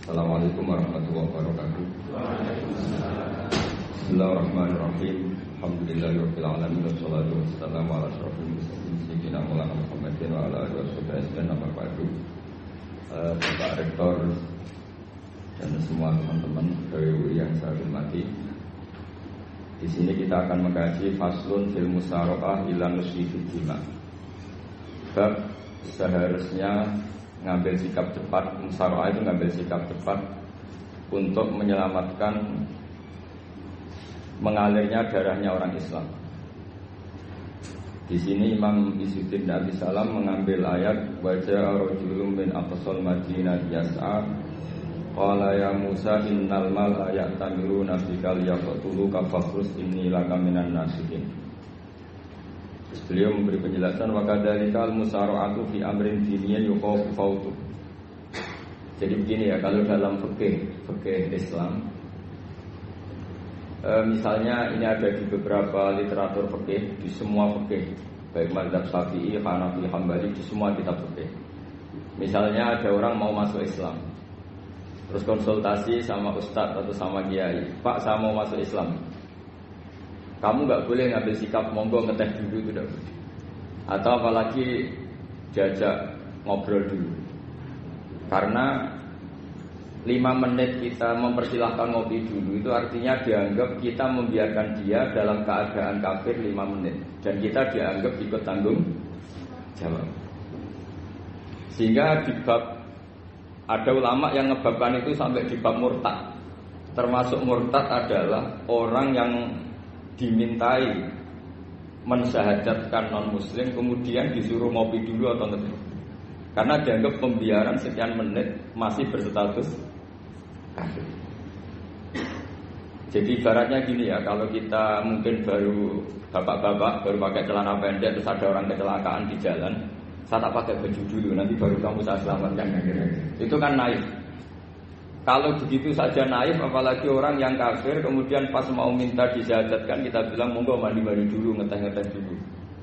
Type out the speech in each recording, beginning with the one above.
Assalamualaikum warahmatullahi wabarakatuh. Bismillahirrahmanirrahim. Alhamdulillahirabbil alamin wassalatu wassalamu ala asyrofil mursalin sayyidina Maulana Muhammadin wa ala alihi wasallam. Bapak Rektor dan semua teman-teman dari yang saya hormati. Di sini kita akan mengkaji faslun fil musaraqah ila nusfi fil jima'. Bab seharusnya ngambil sikap cepat, musaraqah itu ngambil sikap cepat untuk menyelamatkan mengalirnya darahnya orang Islam. Di sini Imam Izzuddin Abi Salam mengambil ayat wajah rajulun min aqsal Madinah yas'a qala ya Musa innal mala ya'tamiruna bika liyaqtuluka fakhrus inni laka minan nasihin. Beliau memberi penjelasan wa kadzalikal musara'atu fi amrin diniyyin yuqafu fautu. Jadi begini ya, kalau dalam fikih Islam misalnya ini ada di beberapa literatur fikih, di semua fikih baik mazhab Syafi'i, Hanafi, Hambali, di semua kitab fikih. Misalnya ada orang mau masuk Islam, terus konsultasi sama ustadz atau sama kiai, Pak saya mau masuk Islam, kamu nggak boleh ngambil sikap monggo ngeteh dulu, itu tidak boleh. Atau apalagi diajak ngobrol dulu, karena 5 menit kita mempersilahkan ngopi dulu itu artinya dianggap kita membiarkan dia dalam keadaan kafir 5 menit dan kita dianggap ikut tanggung jawab. Sehingga di bab ada ulama yang ngebabkan itu sampai di bab murtad. Termasuk murtad adalah orang yang dimintai mensyahadatkan non muslim kemudian disuruh ngopi dulu atau tidak, karena dianggap pembiaran sekian menit masih berstatus kafir. Jadi ibaratnya gini ya, kalau kita mungkin baru bapak-bapak baru pakai celana pendek terus ada orang kecelakaan di jalan, saya tak pakai baju dulu nanti baru kamu saya selamatkan, itu kan naif. Kalau begitu saja naif, apalagi orang yang kafir kemudian pas mau minta disyahadatkan kita bilang monggo mandi-mandi dulu, ngeteh-ngeteh dulu.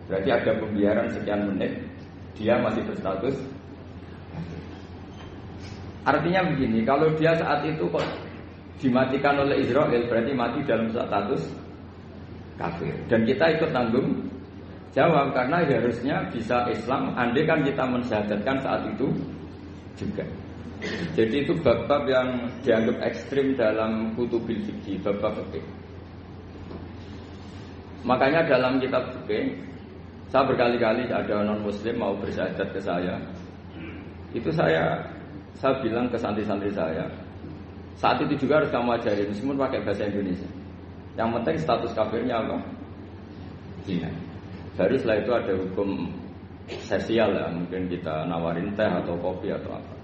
Berarti ada pembiaran sekian menit, dia masih berstatus. Artinya begini, kalau dia saat itu kok dimatikan oleh Israel, berarti mati dalam status kafir. Dan kita ikut tanggung jawab karena harusnya bisa Islam, andai kan kita mensyahadatkan saat itu juga. Jadi itu bab-bab yang dianggap ekstrim dalam kutubil fikih, bab-bab fikih. Makanya dalam kitab fikih, saya berkali-kali ada non-muslim mau bersyahadat ke saya, itu saya bilang ke santri-santri saya, saat itu juga harus kamu ajarin meskipun pakai bahasa Indonesia. Yang penting status kafirnya apa? Zina. Baru setelah itu ada hukum sosial ya, mungkin kita nawarin teh atau kopi atau apa.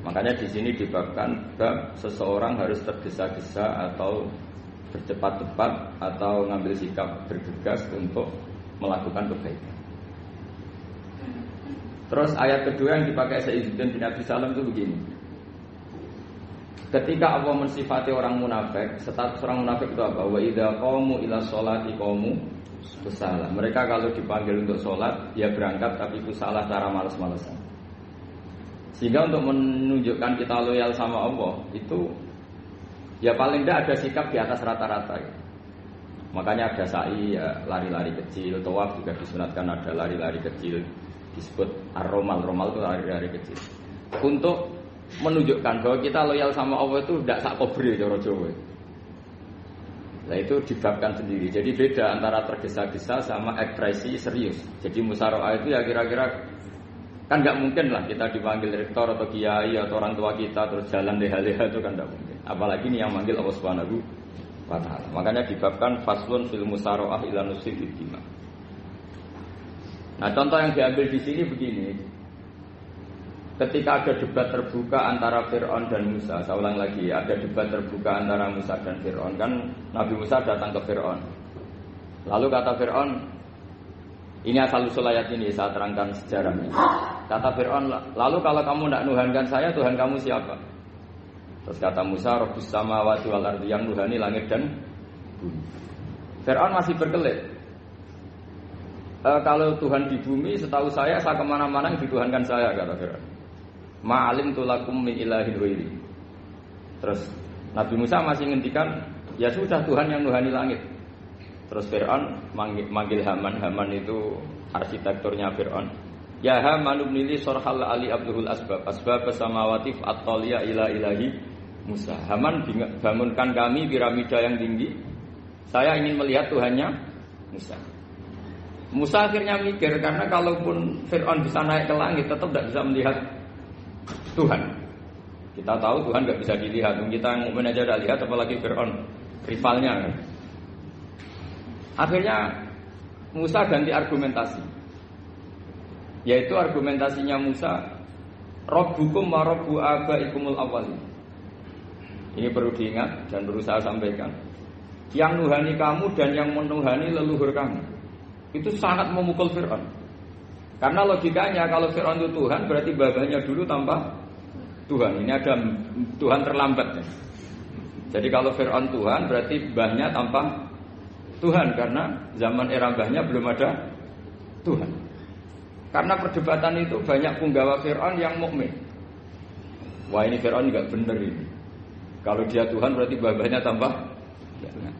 Makanya di sini dibabkan bab seseorang harus tergesa-gesa atau bercepat-cepat atau ngambil sikap bergegas untuk melakukan kebaikan. Terus ayat kedua yang dipakai Izzuddin bin Abi Salam itu begini. Ketika Allah mensifati orang munafik, status orang munafik itu apa? Wa idza qamu ila sholati qamu kusala. Mereka kalau dipanggil untuk sholat, ya berangkat tapi kusala cara malas-malasan. Sehingga untuk menunjukkan kita loyal sama Allah itu ya paling tidak ada sikap di atas rata-rata. Makanya ada sa'i ya, lari-lari kecil, tawaf juga disunatkan ada lari-lari kecil, disebut ar-romal, romal itu lari-lari kecil. Untuk menunjukkan bahwa kita loyal sama Allah itu tidak sak kobre cara Jawa. Nah itu dibabkan sendiri. Jadi beda antara tergesa-gesa sama ekspresi serius. Jadi musyawarah itu ya kira-kira kan nggak mungkin lah kita dipanggil rektor atau kiai atau orang tua kita terus jalan leha-leha, itu kan nggak mungkin. Apalagi ini yang manggil Allah Subhanahu wa Ta'ala. Makanya dibabkan faslun fil musara'ah ila nusfi fid dima'. Nah contoh yang diambil di sini begini. Ketika ada debat terbuka antara Fir'aun dan Musa, saya ulang lagi, ada debat terbuka antara Musa dan Fir'aun. Kan Nabi Musa datang ke Fir'aun. Lalu kata Fir'aun, ini asal-usul ayat ini, saya terangkan sejarahnya. Kata Fir'aun, lalu kalau kamu tidak nuhankan saya, Tuhan kamu siapa? Terus kata Musa, Rabbus samawati wal ardi, yang nuhani langit dan bumi. Fir'aun masih berkelit. Kalau Tuhan di bumi, setahu saya kemana-mana yang dituhankan saya, kata Fir'aun. Ma'alim tulakum min ilahin ghairi. Terus Nabi Musa masih ngendikan, ya sudah Tuhan yang nuhani langit. Terus Fir'aun manggil Haman. Haman itu arsitekturnya Fir'aun. Ya Haman ibnili sorhal ali abduhul asbab samawati at-taliya ila ilahi Musa. Haman bangunkan kami piramida yang tinggi. Saya ingin melihat Tuhannya Musa. Musa akhirnya mikir, karena kalaupun Fir'aun bisa naik ke langit tetap tidak bisa melihat Tuhan. Kita tahu Tuhan nggak bisa dilihat. Kita yang mukmin aja udah lihat, apalagi Fir'aun, rivalnya. Akhirnya Musa ganti argumentasi. Yaitu argumentasinya Musa, Rabbukum wa Rabbu abaikumul awwalin. Ini perlu diingat dan perlu saya sampaikan. Yang nuhani kamu dan yang menuhani leluhur kamu. Itu sangat memukul Fir'aun. Karena logikanya kalau Fir'aun itu Tuhan, berarti babahnya dulu tanpa Tuhan. Ini ada Tuhan terlambat. Jadi kalau Fir'aun Tuhan, berarti mbahnya tanpa Tuhan. Karena zaman era mbahnya belum ada Tuhan. Karena perdebatan itu banyak punggawa Fir'aun yang mukmin. Wah, ini Fir'aun nggak benar ini. Kalau dia Tuhan berarti babahnya tanpa Tuhan.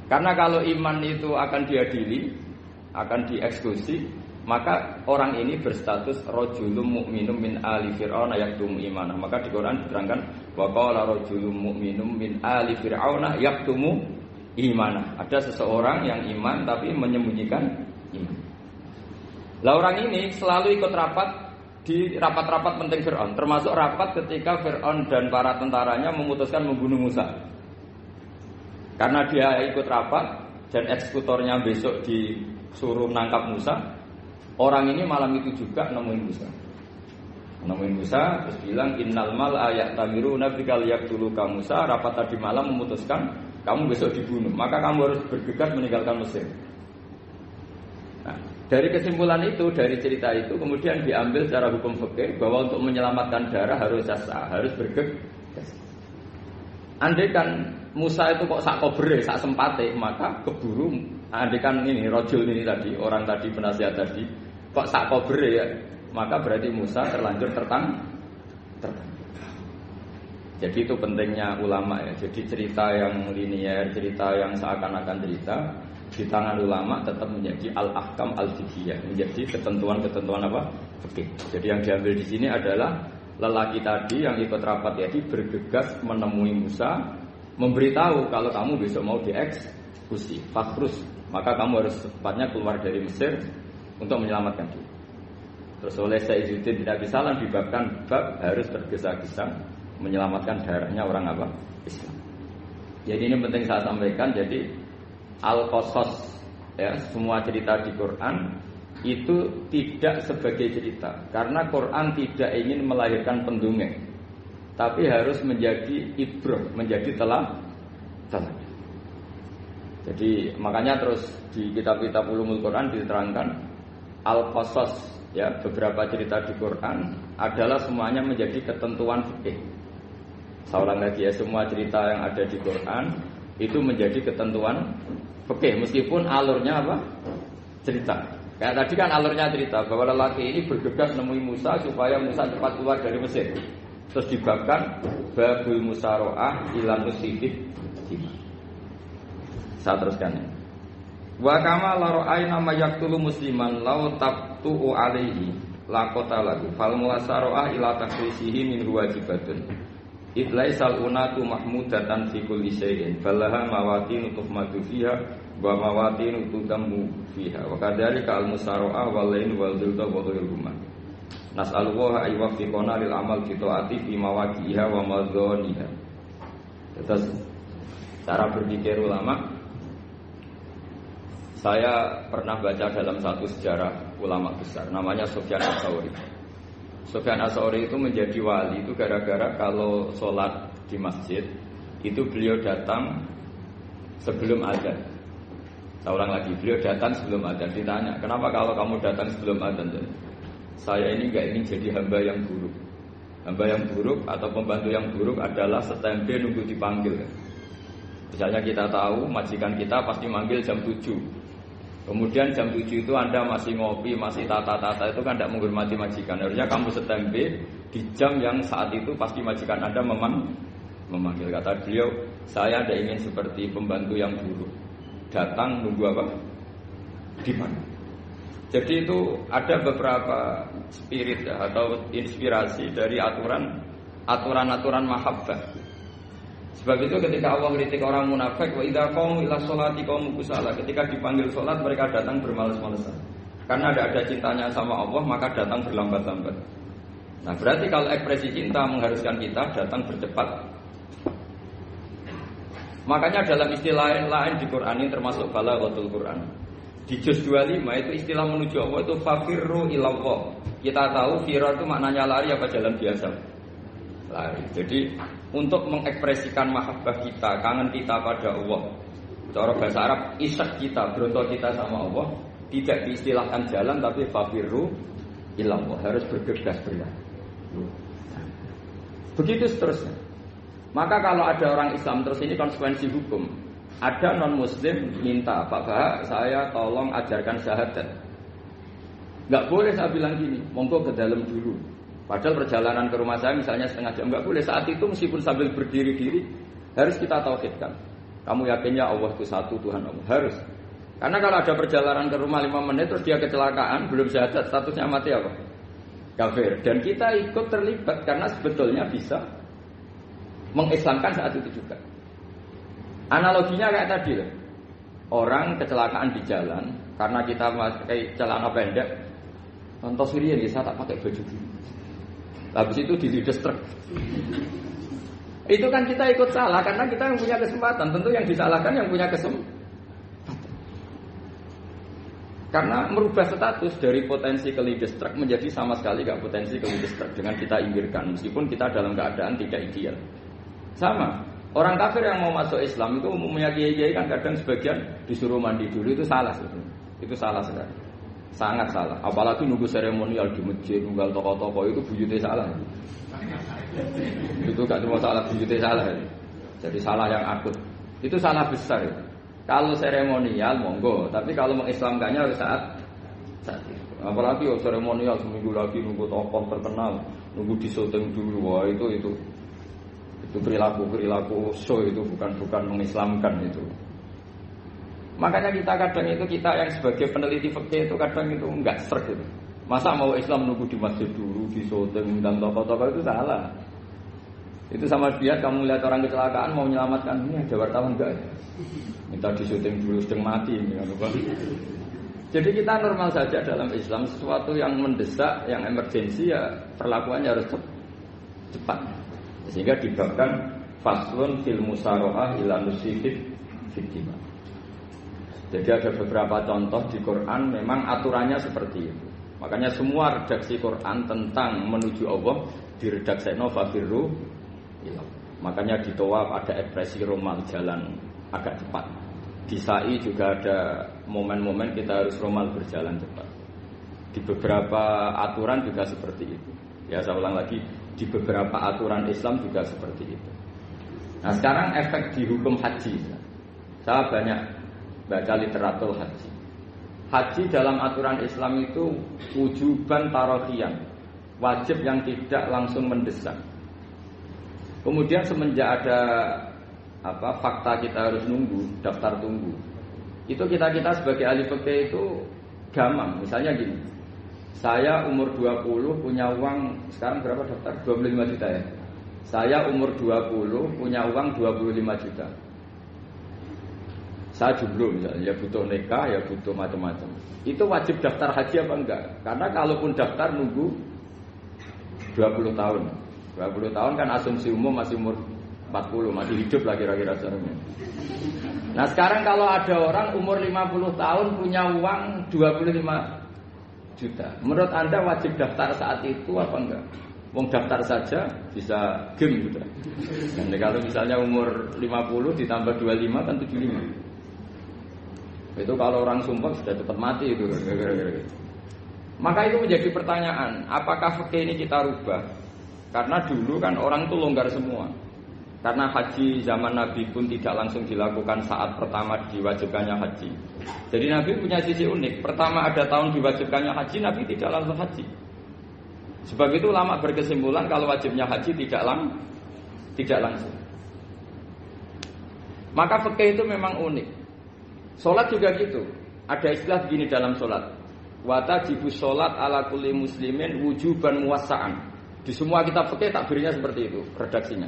Karena kalau iman itu akan diadili, akan dieksekusi, maka orang ini berstatus rajulun mu'minum min ali fir'aun yaktumu imanah. Maka di Quran diterangkan wa qala rajulun mu'minum min ali fir'aun yaktumu imanah. Ada seseorang yang iman tapi menyembunyikan iman. Lah orang ini selalu ikut rapat di rapat-rapat penting Fir'aun, termasuk rapat ketika Fir'aun dan para tentaranya memutuskan membunuh Musa. Karena dia ikut rapat dan eksekutornya besok disuruh nangkap Musa, orang ini malam itu juga nemuin Musa. Nemuin Musa terus bilang innal mal ayatamiruna bikal yaqtuluka Musa. Rapat tadi malam memutuskan kamu besok dibunuh, maka kamu harus bergegas meninggalkan Mesir. Nah, dari kesimpulan itu, dari cerita itu kemudian diambil secara hukum fikih bahwa untuk menyelamatkan darah harus sah, harus bergegas. Andaikan Musa itu kok sak kobre, sak sempate, maka keburu. Andaikan ini rojul ini tadi, orang tadi penasihat tadi, kok sak kobre ya, maka berarti Musa terlanjur tertang. Jadi itu pentingnya ulama ya. Jadi cerita yang linier, cerita yang seakan-akan cerita di tangan ulama tetap menjadi al-ahkam al-fiqhiyah, menjadi ketentuan-ketentuan apa? Fikih. Jadi yang diambil di sini adalah lelaki tadi yang ikut rapat tadi bergegas menemui Musa, memberitahu kalau kamu besok mau dieksekusi, fakrus, maka kamu harus secepatnya keluar dari Mesir untuk menyelamatkan diri. Terus oleh Sayyiduddin bin Abi Salam dibabkan bab harus tergesa-gesa menyelamatkan darahnya orang apa? Islam. Jadi ini penting saya sampaikan. Jadi al-qasas ya, semua cerita di Quran itu tidak sebagai cerita, karena Quran tidak ingin melahirkan pendongeng, tapi harus menjadi ibrah, menjadi teladan. Jadi makanya terus di kitab-kitab ulumul Quran diterangkan al-qasas ya, beberapa cerita di Quran adalah semuanya menjadi ketentuan fikih. Saya ulang lagi ya, semua cerita yang ada di Quran itu menjadi ketentuan fikih, meskipun alurnya apa? Cerita. Kayak tadi kan alurnya cerita bahwa lelaki ini bergegas nemui Musa supaya Musa cepat keluar dari Mesir. Terus dibabkan babul musaroah ila musifid. Saya teruskan ya. Wa kama la ra'ayna ma yaqtulu musliman law tabtu'u alaihi laqatalahu fal musaroah ila takrisihi min wajibatun. Idlaisal unatu mahmudatan fi kulli syai'in falaha mawatin tuhmadu fiha wa mawatin tutammu fiha wa kadzalika al musara'ah wal lain wal dhilta wa ghairuhuma. Nas'alullaha ay waffiqana lil amal fi taati fi mawaqi'iha wa madhaniha. Terus cara berpikir ulama, saya pernah baca dalam satu sejarah ulama besar namanya Sufyan Ats-Tsauri. Sufyan Ats-Tsauri itu menjadi wali itu gara-gara kalau sholat di masjid itu beliau datang sebelum adzan. Saya ulang lagi, beliau datang sebelum adzan. Ditanya, kenapa kalau kamu datang sebelum adzan? Saya ini gak ingin jadi hamba yang buruk. Hamba yang buruk atau pembantu yang buruk adalah setempe nunggu dipanggil. Misalnya kita tahu majikan kita pasti manggil jam 7. Kemudian jam 7 itu Anda masih ngopi, masih tata-tata, itu kan tidak menghormati majikan. Harusnya kamu setempe di jam yang saat itu pasti majikan Anda Memanggil, kata beliau, saya tidak ingin seperti pembantu yang buruk, datang nunggu apa? Dipanggil. Jadi itu ada beberapa spirit ya, atau inspirasi dari aturan-aturan mahabbah. Sebab itu ketika Allah kritik orang munafik, wa idza qamu ila sholati qamu kusala, ketika dipanggil sholat mereka datang bermalas-malasan. Karena ada cintanya sama Allah, maka datang berlambat-lambat. Nah, berarti kalau ekspresi cinta mengharuskan kita datang bercepat. Makanya dalam istilah lain di Quran ini termasuk balaghatul Quran. Di juz 25 itu istilah menuju Allah itu fafirru ilallah. Kita tahu firar itu maknanya lari apa jalan biasa. Lari. Jadi untuk mengekspresikan mahabbah kita, kangen kita pada Allah, cara bahasa Arab, isak kita, berontok kita sama Allah, tidak diistilahkan jalan tapi fafirru ilallah, harus bergegas berlari. Begitu seterusnya. Maka kalau ada orang Islam, terus ini konsekuensi hukum. Ada non-muslim minta, Pak Bah, saya tolong ajarkan syahadat. Nggak boleh saya bilang gini, monggo ke dalam dulu. Padahal perjalanan ke rumah saya misalnya setengah jam, nggak boleh. Saat itu meskipun sambil berdiri-diri, harus kita tauhidkan. Kamu yakinnya Allah itu satu, Tuhan Allah. Harus. Karena kalau ada perjalanan ke rumah 5 menit, terus dia kecelakaan, belum syahadat, statusnya mati apa? Kafir. Dan kita ikut terlibat karena sebetulnya bisa mengislamkan saat itu juga. Analoginya kayak tadi loh. Orang kecelakaan di jalan karena kita pakai celana pendek. Contoh Suriah ya, saya tak pakai baju dulu. Habis itu dilindas truk. Itu kan kita ikut salah karena kita yang punya kesempatan. Tentu yang disalahkan yang punya kesempatan. Karena merubah status dari potensi kelindes truk menjadi sama sekali gak potensi kelindes truk dengan kita inggirkan meskipun kita dalam keadaan tidak ideal. Sama, orang kafir yang mau masuk Islam itu umumnya kiai-kiai kan kadang sebagian disuruh mandi dulu, itu salah sebetulnya. Itu salah sekali. Sangat salah. Apalagi nunggu seremonial di masjid, nunggal toko-toko itu buyutnya salah. Itu gak cuma salah buyutnya salah. Jadi salah yang akut. Itu salah besar ya. Kalau seremonial monggo, tapi kalau mengislamkannya harus saat itu. Apalagi seremonial seminggu lagi nunggu tokoh terkenal, nunggu disyuting dulu, wah itu perilaku show, itu bukan mengislamkan itu. Makanya kita yang sebagai peneliti fikih itu kadang itu enggak sreg itu. Masa mau Islam nunggu di masjid dulu, di syuting dan tokoh-tokoh itu salah. Itu sama dia kamu lihat orang kecelakaan mau menyelamatkan, ini ada wartawan enggak ya? Minta di syuting dulu sedang mati ini. Jadi kita normal saja dalam Islam, sesuatu yang mendesak, yang emergensi ya perlakuannya harus cepat. Sehingga dibabkan faslun fil musara'ah ila nusifid fiddima. Jadi ada beberapa contoh di Quran memang aturannya seperti itu. Makanya semua redaksi Quran tentang menuju Allah diredaksekno fafirru ilallah. Makanya di Tawaf ada ekspresi romal, jalan agak cepat. Di Sa'i juga ada momen-momen kita harus romal, berjalan cepat. Di beberapa aturan juga seperti itu. Ya saya ulang lagi, di beberapa aturan Islam juga seperti itu. Nah sekarang efek di hukum haji. Saya banyak baca literatur haji. Haji dalam aturan Islam itu wujuban tarohian, wajib yang tidak langsung mendesak. Kemudian semenjak ada fakta kita harus nunggu, daftar tunggu, itu kita sebagai ahli fikih itu gamang. Misalnya gini, saya umur 20 punya uang, sekarang berapa daftar? 25 juta ya. Saya umur 20 punya uang 25 juta. Saya jomblo misalnya, ya butuh nikah, ya butuh macam-macam. Itu wajib daftar haji apa enggak? Karena kalaupun daftar nunggu 20 tahun. 20 tahun kan asumsi umum masih umur 40, masih hidup lah kira-kira seharusnya. Nah sekarang kalau ada orang umur 50 tahun punya uang 25 juta, menurut Anda wajib daftar saat itu apa enggak? Wong daftar saja bisa game gitu. Dan kalau misalnya umur 50 ditambah 25 kan 75. Itu kalau orang sumpah sudah cepat mati itu. Maka itu menjadi pertanyaan, apakah fikih ini kita rubah? Karena dulu kan orang itu longgar semua. Karena haji zaman Nabi pun tidak langsung dilakukan saat pertama diwajibkannya haji. Jadi Nabi punya sisi unik. Pertama ada tahun diwajibkannya haji, Nabi tidak langsung haji. Sebab itu ulama berkesimpulan kalau wajibnya haji tidak langsung. Maka fikih itu memang unik. Sholat juga gitu. Ada istilah begini dalam sholat. Watajibus sholat ala kulli muslimin wujuban muwassa'an. Di semua kitab fikih takbirnya seperti itu redaksinya.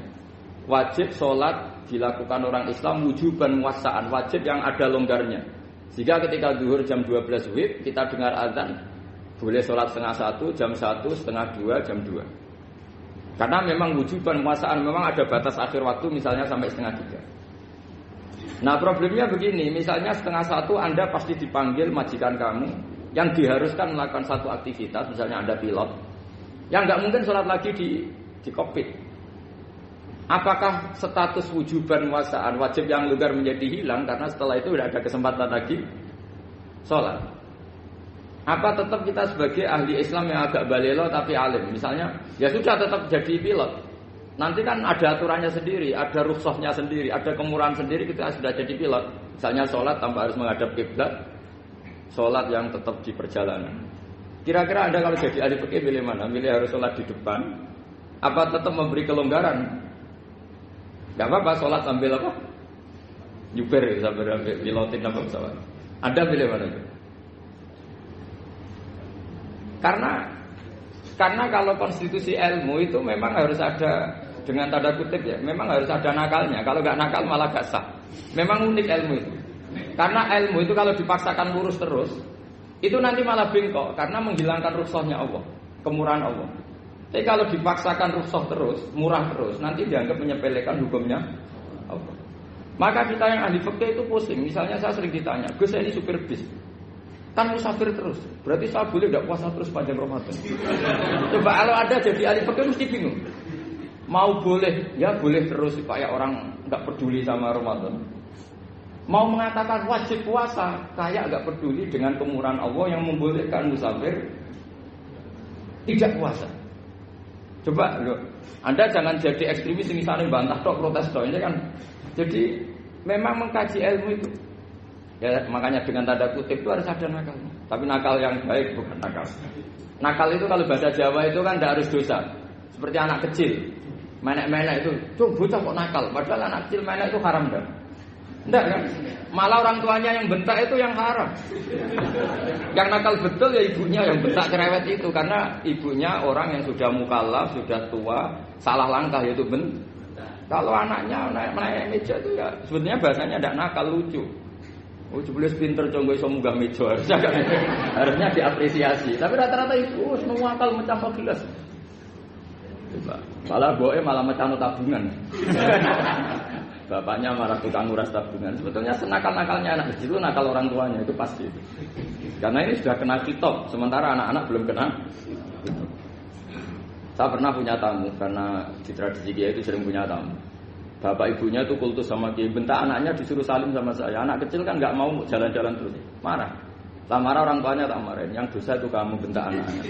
Wajib sholat dilakukan orang Islam wujuban muwassa'an, wajib yang ada longgarnya. Jika ketika zuhur jam 12 WIB kita dengar azan, boleh sholat setengah 1, jam 1, setengah 2, jam 2. Karena memang wujuban muwassa'an, memang ada batas akhir waktu misalnya sampai setengah 3. Nah problemnya begini, misalnya setengah 1 Anda pasti dipanggil majikan kamu yang diharuskan melakukan satu aktivitas, misalnya Anda pilot, yang nggak mungkin sholat lagi di kokpit. Apakah status wujuban muwassa'an, wajib yang longgar menjadi hilang karena setelah itu tidak ada kesempatan lagi sholat? Apa tetap kita sebagai ahli Islam yang agak balelo tapi alim, misalnya ya sudah tetap jadi pilot, nanti kan ada aturannya sendiri, ada rukhsahnya sendiri, ada kemurahan sendiri, kita sudah jadi pilot. Misalnya sholat tanpa harus menghadap kiblat, sholat yang tetap di perjalanan. Kira-kira Anda kalau jadi ahli fikih pilih mana? Pilih harus sholat di depan, apa tetap memberi kelonggaran? Gak apa-apa sholat sambil apa? Nyuper sambil pilotin apa pesawat. Anda pilih mana itu? Karena kalau konstitusi ilmu itu memang harus ada, dengan tanda kutip ya, memang harus ada nakalnya. Kalau gak nakal malah gak sah. Memang unik ilmu itu. Karena ilmu itu kalau dipaksakan lurus terus, itu nanti malah bengkok karena menghilangkan rukhsahnya Allah, kemurahan Allah. Tapi kalau dipaksakan rukhsah terus, murah terus, nanti dianggap menyepelekan hukumnya Allah. Maka kita yang ahli fikih itu pusing. Misalnya saya sering ditanya, Gus saya ini supir bis, kan musafir terus, berarti saya boleh gak puasa terus panjang Ramadan? Coba kalau ada jadi ahli fikih mesti bingung. Mau boleh, ya boleh terus supaya orang gak peduli sama Ramadan. Mau mengatakan wajib puasa, kayak gak peduli dengan kemurahan Allah yang membolehkan musafir tidak puasa. Coba loh, Anda jangan jadi ekstremis misalnya bantah tok protes tok ini kan. Jadi memang mengkaji ilmu itu. Ya makanya dengan tanda kutip itu harus ada nakal. Tapi nakal yang baik bukan nakal. Nakal itu kalau bahasa Jawa itu kan tidak harus dosa. Seperti anak kecil. Menek-menek itu, tuh bocah kok nakal. Padahal anak kecil menek itu haram dah. Enggak kan? Malah orang tuanya yang bentak itu yang haram. Yang nakal betul ya ibunya yang bentak cerewet itu, karena ibunya orang yang sudah mukallaf, sudah tua, salah langkah yaitu bentak. Kalau anaknya naik meja itu ya sebetulnya bahasanya tidak nakal, lucu. Oh jebule pinter conggo iso munggah meja, harusnya diapresiasi. Tapi rata-rata itu semua akal mencampur gelas. Malah boe malah mecano tabungan. Bapaknya marah tukang nguras tabungan. Sebetulnya senakal-nakalnya anak kecil itu nakal orang tuanya, itu pasti. Karena ini sudah kena kitab, sementara anak-anak belum kena. Saya pernah punya tamu, karena di tradisi Kiai itu sering punya tamu. Bapak ibunya itu kultus sama Kiai, bentak anaknya disuruh salim sama saya. Anak kecil kan nggak mau jalan-jalan terus, marah. Lah marah orang tuanya tak marahin. Yang dosa itu kamu bentak anak-anak.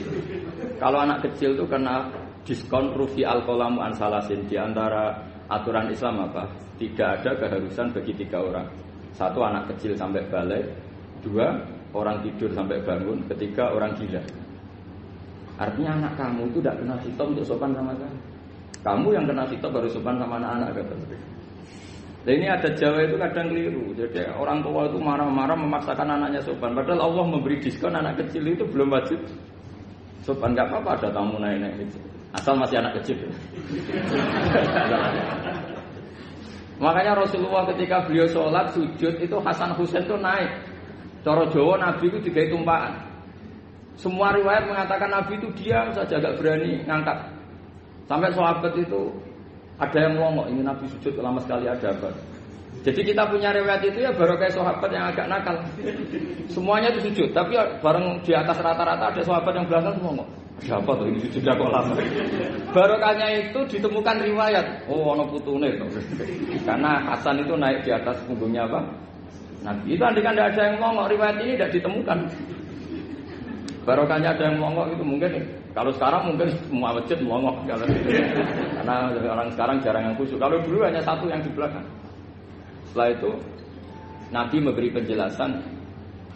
Kalau anak kecil itu kena diskon rufi al-qalamu an salasin. Di antara aturan Islam apa? Tidak ada keharusan bagi 3 orang. 1 anak kecil sampai balik, 2 orang tidur sampai bangun, 3 orang gila. Artinya anak kamu itu tidak kena hitop untuk sopan sama kamu. Kamu yang kena hitop baru sopan sama anak-anak kata. Nah ini ada Jawa itu kadang keliru. Jadi orang tua itu marah-marah memaksakan anaknya sopan. Padahal Allah memberi diskon anak kecil itu belum wajib sopan. Gak apa-apa ada tamu naik-naik itu. Asal masih anak kecil. Makanya Rasulullah ketika beliau sholat sujud itu Hasan Husain itu naik. Cara Jawa Nabi itu digawe tumpahan. Semua riwayat mengatakan Nabi itu diam saja, gak berani ngangkat. Sampai sahabat itu ada yang melongok, ini Nabi sujud lama sekali ada apa. Jadi kita punya riwayat itu ya baru kayak sahabat yang agak nakal. Semuanya itu sujud, tapi bareng di atas rata-rata ada sahabat yang belakang melongok. Ada apa tuh ini sujudnya kok lama. Barokahnya itu ditemukan riwayat. Oh ono putune itu. Karena Hasan itu naik di atas punggungnya apa? Nabi. Itu andai kan tidak ada yang melongok, riwayat ini tidak ditemukan. Barokahnya ada yang melongok itu mungkin. Kalau sekarang mungkin semua masjid melongok. Karena orang sekarang jarang yang khusyuk. Kalau dulu hanya 1 yang di belakang. Setelah itu Nabi memberi penjelasan.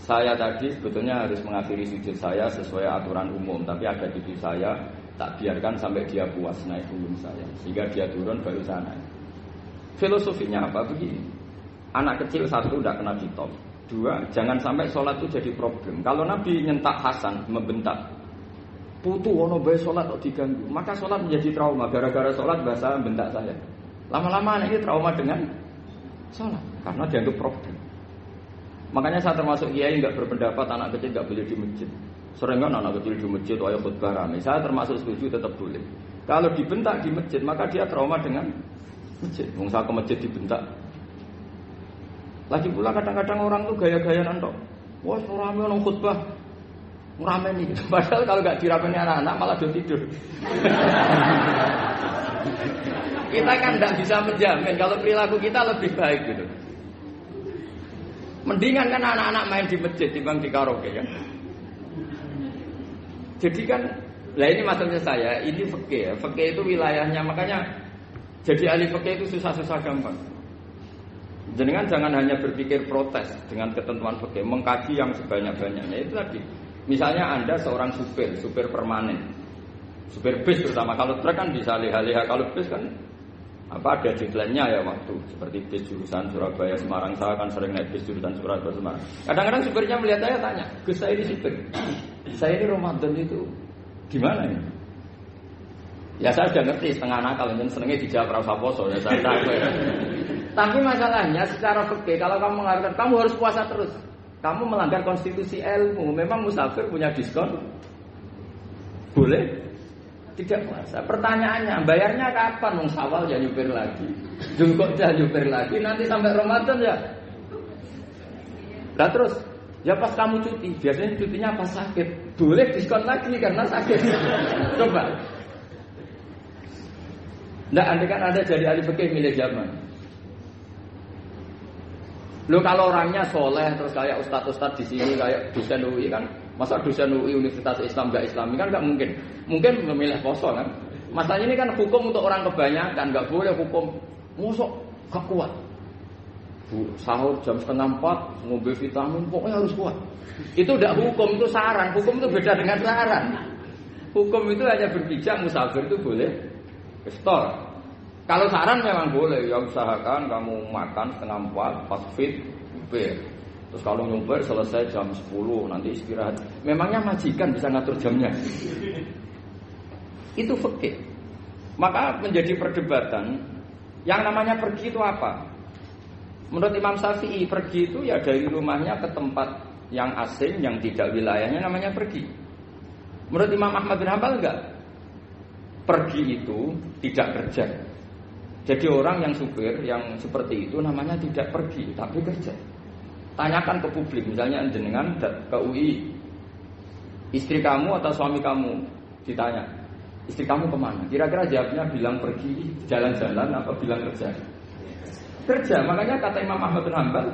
Saya tadi sebetulnya harus mengakhiri sujud saya sesuai aturan umum, tapi ada cucu saya tak biarkan sampai dia puas naik punggung saya, sehingga dia turun baru saya naik. Filosofinya apa begini? anak kecil satu tidak kena ditop. Dua, jangan sampai sholat itu jadi problem. Kalau Nabi nyentak Hasan, membentak, putu ono bae sholat kok diganggu, maka sholat menjadi trauma. Gara-gara sholat bahasa bentak saya. Lama-lama anak ini trauma dengan sholat karena dianggap problem. Makanya saya termasuk kiai nggak berpendapat anak kecil nggak boleh di masjid. Sering kan anak kecil di masjid, ayo khutbah rame. Saya termasuk setuju tetap boleh. Kalau dibentak di masjid, maka dia trauma dengan masjid. Wong saya ke masjid dibentak. Lagi pula kadang-kadang orang tuh gaya-gayaan tok. Wah, rame orang khutbah. Rame nih. Padahal kalau nggak diramein anak-anak malah dia tidur. Kita kan nggak bisa menjamin kalau perilaku kita lebih baik gitu. Mendingan kan anak-anak main di masjid dibanding di karaoke kan. Jadi kan, lah ini maksudnya saya, ini fikih ya. Fikih itu wilayahnya, makanya jadi ahli fikih itu susah-susah gampang. Jenengan jangan hanya berpikir protes dengan ketentuan fikih, mengkaji yang sebanyak-banyaknya. Itu tadi, misalnya Anda seorang supir permanen, supir bis terutama, kalau truk kan bisa leha-leha, kalau bis kan apa ada deadline-nya ya waktu, seperti bis jurusan Surabaya Semarang, saya kan sering naik bis jurusan Surabaya Semarang. Kadang-kadang supirnya melihat saya tanya, Gus saya ini supir, saya ini Ramadan itu gimana ini? Ya saya sudah ngerti setengah nakal, dan senengnya dijawab rasa poso ya saya tahu ya. Tapi masalahnya secara fikih kalau kamu mengatakan kamu harus puasa terus, kamu melanggar konstitusi ilmu. Memang musafir punya diskon, boleh tidak puasa. Pertanyaannya, bayarnya kapan? Wong Syawal ya nyupir lagi, Dzulqa'dah nyupir lagi, nanti sampai Ramadan ya. Lah terus, ya pas kamu cuti, biasanya cutinya pas sakit, boleh diskon lagi karena sakit. Coba. Nggak, andai kan Anda jadi ahli fikih milih zaman. Lo kalau orangnya soleh terus kayak ustadz-ustadz di sini kayak dosen UI kan, masa dosen UI Universitas Islam nggak Islami kan nggak mungkin. Mungkin memilih poso kan. Masalahnya ini kan hukum untuk orang kebanyakan, nggak boleh hukum musuh gak kuat. Sahur jam 3:30 ngombe vitamin pokoknya harus kuat. Itu udah hukum, itu saran. Hukum itu beda dengan saran. Hukum itu hanya berpijak musafir itu boleh store. Kalau saran memang boleh, ya usahakan kamu makan 3:30 pas fit, nyupir. Terus kalau nyupir selesai jam 10 nanti istirahat. Memangnya majikan bisa ngatur jamnya? Itu fikih. Maka menjadi perdebatan. Yang namanya pergi itu apa? Menurut Imam Syafi'i, pergi itu ya dari rumahnya ke tempat yang asing, yang tidak wilayahnya namanya pergi. Menurut Imam Ahmad bin Hanbal enggak. Pergi itu tidak kerja. Jadi orang yang supir yang seperti itu namanya tidak pergi, tapi kerja. Tanyakan ke publik, misalnya jenengan ke UI, istri kamu atau suami kamu ditanya, istri kamu kemana? Kira-kira jawabnya bilang pergi jalan-jalan atau bilang kerja? Kerja. Makanya kata Imam Ahmad bin Hanbal,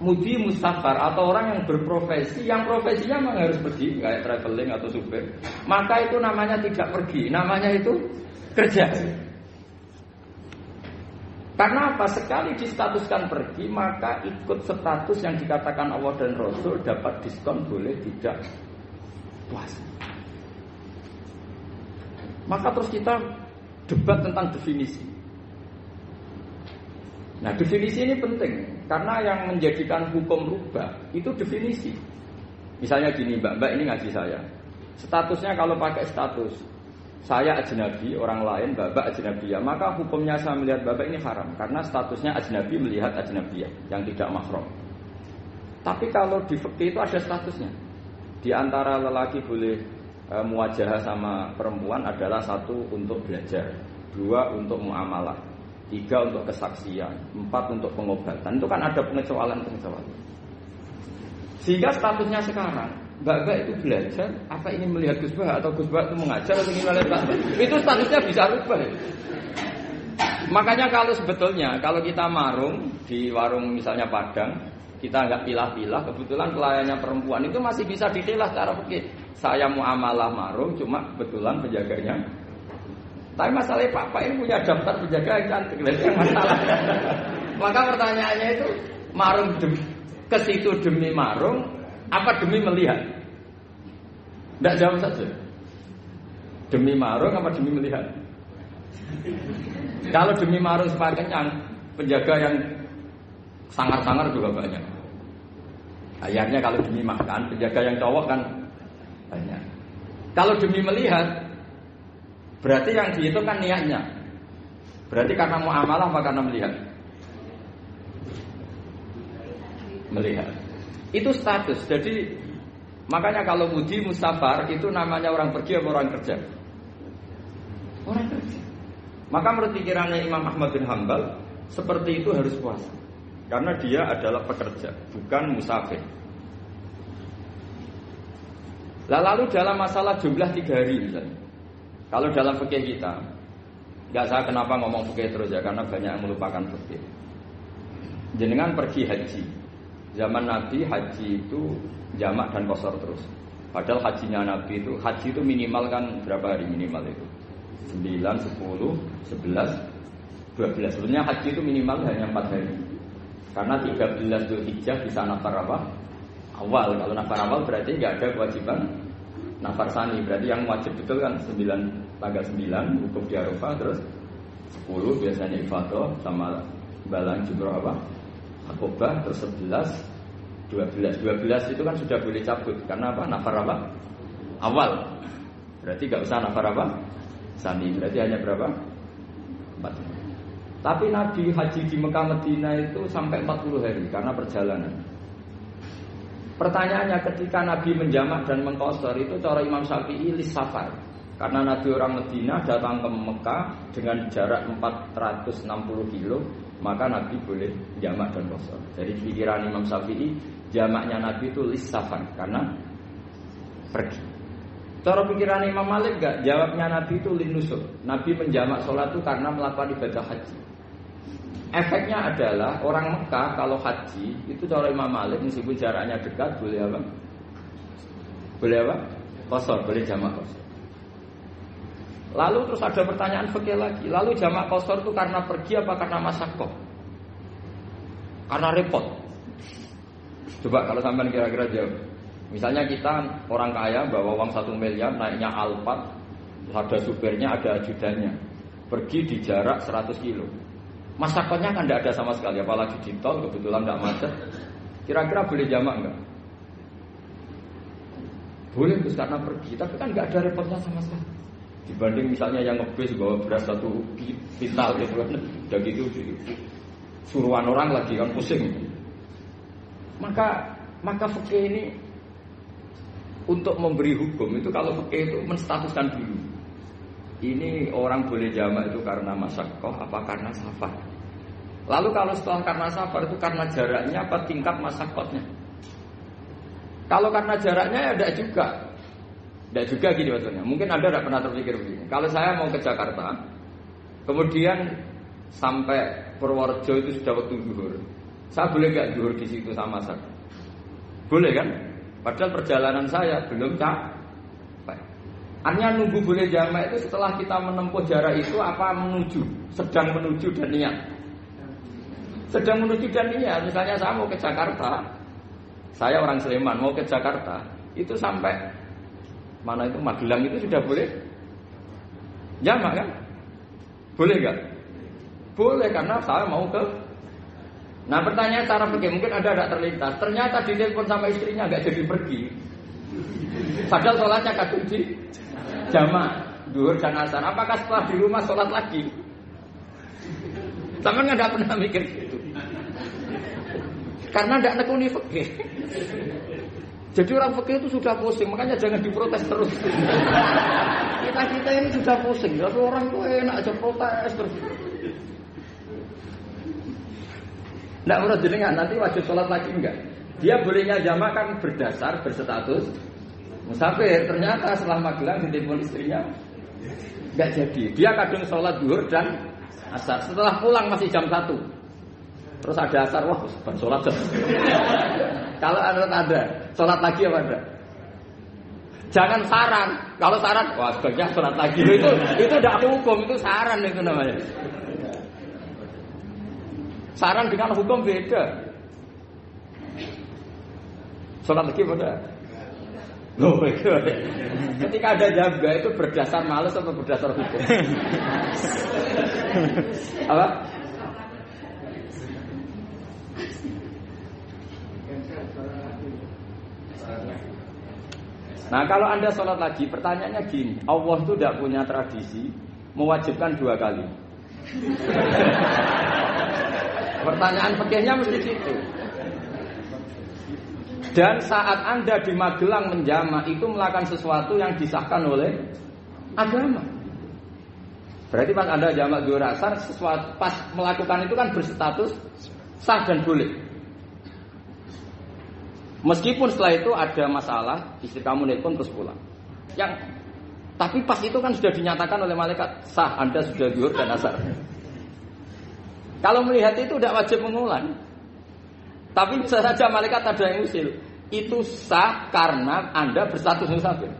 mudi mustafar atau orang yang berprofesi, yang profesinya memang harus pergi, kayak traveling atau supir, maka itu namanya tidak pergi, namanya itu kerja. Karena apa? Sekali distatuskan pergi, maka ikut status yang dikatakan Allah dan Rasul, dapat diskon, boleh tidak puasa. Maka terus kita debat tentang definisi. Nah, definisi ini penting karena yang menjadikan hukum rubah itu definisi. Misalnya gini, Mbak ini ngaji saya. Statusnya kalau pakai status saya ajnabi, orang lain Bapak ajnabiyah, maka hukumnya saya melihat Bapak ini haram karena statusnya ajnabi melihat ajnabiyah yang tidak mahram. Tapi kalau di fikih itu ada statusnya. Di antara lelaki boleh muwajahah sama perempuan adalah 1 untuk belajar, 2 untuk muamalah, 3 untuk kesaksian, 4 untuk pengobatan. Itu kan ada pengecualian. Sehingga statusnya sekarang Mbak itu belajar, apa ingin melihat Gus Bah atau Gus Bah itu mengajar atau ingin melihat Mbak? Itu statusnya bisa rubah. Makanya kalau sebetulnya kalau kita marung di warung misalnya Padang, kita nggak pilah-pilah, kebetulan pelayannya perempuan itu masih bisa ditilah secara fikih. Saya muamalah marung, cuma kebetulan penjaganya. Tapi masalahnya Pak ini punya daftar penjaga yang cantik, itu yang masalah. Maka pertanyaannya itu marung ke situ demi marung, apa demi melihat? Tidak jawab saja. Demi marung apa demi melihat? Kalau demi marung sepakat yang penjaga yang sangar-sangar juga banyak. Akhirnya kalau demi makan, penjaga yang cowok kan banyak. Kalau demi melihat, berarti yang dihitung kan niatnya. Berarti karena muamalah apa karena melihat? Melihat. Itu status. Jadi makanya kalau mudi musafar itu namanya orang pergi atau orang kerja? Orang kerja. Maka menurut pikirannya Imam Ahmad bin Hanbal, seperti itu harus puasa. Karena dia adalah pekerja, bukan musafir. Lalu dalam masalah jumlah 3 hari misalnya. Kalau dalam fikih kita, nggak saya kenapa ngomong fikih terus ya, karena banyak yang melupakan fikih. Jenengan pergi haji. Zaman Nabi haji itu jamak dan qashar terus. Padahal hajinya Nabi itu, haji itu minimal kan berapa hari minimal itu? 9, 10, 11, 12. Sebenarnya haji itu minimal hanya 4 hari. Karena 13 Dzulhijjah bisa nafar apa? Awal. Kalau nafar awal berarti nggak ada kewajiban nafar sani. Berarti yang wajib betul kan 9, tanggal 9 wukuf di Arafah, terus 10 biasanya ifadah sama balang jumroh apa? Akobah, terus 11, 12. 12 itu kan sudah boleh cabut. Karena apa? Nafar apa? Awal. Berarti nggak usah nafar apa? Sani. Berarti hanya berapa? 4. Tapi Nabi haji di Mekah Madinah itu sampai 40 hari karena perjalanan. Pertanyaannya, ketika Nabi menjamak dan mengqashar itu cara Imam Syafi'i lis safar. Karena Nabi orang Madinah datang ke Mekah dengan jarak 460 kilo, maka Nabi boleh jamak dan qashar. Jadi pikiran Imam Syafi'i, jamaknya Nabi itu lis safar karena pergi. Cara pikiran Imam Malik enggak, jawabnya Nabi itu lin nusuk. Nabi menjamak sholat itu karena melakukan ibadah haji. Efeknya adalah orang Mekah kalau haji itu cara Imam Malik meskipun jaraknya dekat boleh apa? Boleh apa? Qashar, boleh jamak qashar. Lalu terus ada pertanyaan fikih lagi. Lalu jamak qashar itu karena pergi apa karena masyaqqah? Karena repot. Coba kalau sampean kira-kira jawab. Misalnya kita orang kaya bawa uang 1 miliar naiknya Alphard, ada supirnya, ada ajudannya. Pergi di jarak 100 kilo. Masyaqqahnya kan tidak ada sama sekali, apalagi di tol kebetulan tidak macet. Kira-kira boleh jamak enggak? Boleh, terus karena pergi, tapi kan enggak ada repotnya sama sekali. Dibanding misalnya yang ngebis bawa beras 1 kintal gitu kan, udah gitu suruhan orang lagi kan pusing. Maka fikih ini untuk memberi hukum itu kalau fikih itu menstatuskan dulu. Ini orang boleh jamak itu karena masyaqqah apa karena safar. Lalu kalau setelah karena safar itu karena jaraknya apa tingkat masyaqqahnya. Kalau karena jaraknya ya tidak juga. Tidak juga gini maksudnya. Mungkin Anda tidak pernah terpikir begini. Kalau saya mau ke Jakarta, kemudian sampai Purworejo itu sudah waktu zuhur. Saya boleh nggak zuhur di situ sama saya? Boleh kan? Padahal perjalanan saya belum capek. Artinya nunggu boleh jamak itu setelah kita menempuh jarak itu apa menuju, sedang menuju dan niat. Sedang menuju dan niat. Misalnya saya mau ke Jakarta, saya orang Sleman mau ke Jakarta, itu sampai mana itu Magelang itu sudah boleh jamak kan? Boleh nggak? Boleh karena saya mau ke. Nah pertanyaan cara pergi mungkin ada tidak terlintas. Ternyata ditelepon sama istrinya nggak jadi pergi. Padahal sholatnya kadung di jamak zuhur dan asar. Apakah setelah di rumah sholat lagi? Sama nggak pernah mikir gitu. Karena tidak nekuni fikih. Jadi orang fikih itu sudah pusing, makanya jangan diprotes terus. Kita ini sudah pusing. Tapi orang itu enak aja protes terus. Tidak menurut jenengan nanti wajib sholat lagi enggak? Dia bolehnya jamak kan berdasar berstatus musafir. Ternyata setelah Magelang ditelepon istrinya enggak jadi. Dia kadung sholat zuhur dan asar. Setelah pulang masih jam 1. Terus ada asar, wah sholat. Kalau ada sholat lagi apa enggak? Jangan saran. Kalau saran, wah sebaiknya sholat lagi. Itu tidak hukum, itu saran itu namanya. Saran dengan hukum beda. Sholat lagi pada. Loh, ketika ada jaga itu berdasar malas atau berdasar hukum? Apa? Nah kalau Anda sholat lagi, pertanyaannya gini, Allah itu tidak punya tradisi mewajibkan 2 kali. Pertanyaan fikihnya mesti gitu. Dan saat Anda di Magelang menjamak itu melakukan sesuatu yang disahkan oleh agama. Berarti pas Anda jamak 2 asar, sesuatu pas melakukan itu kan berstatus sah dan boleh. Meskipun setelah itu ada masalah, istri kamu nelpon terus pulang. Tapi pas itu kan sudah dinyatakan oleh malaikat sah, Anda sudah zuhur dan asar. Kalau melihat itu tidak wajib mengulang. Tapi bisa saja malaikat ada yang usil. Itu sah karena Anda berstatus musafir.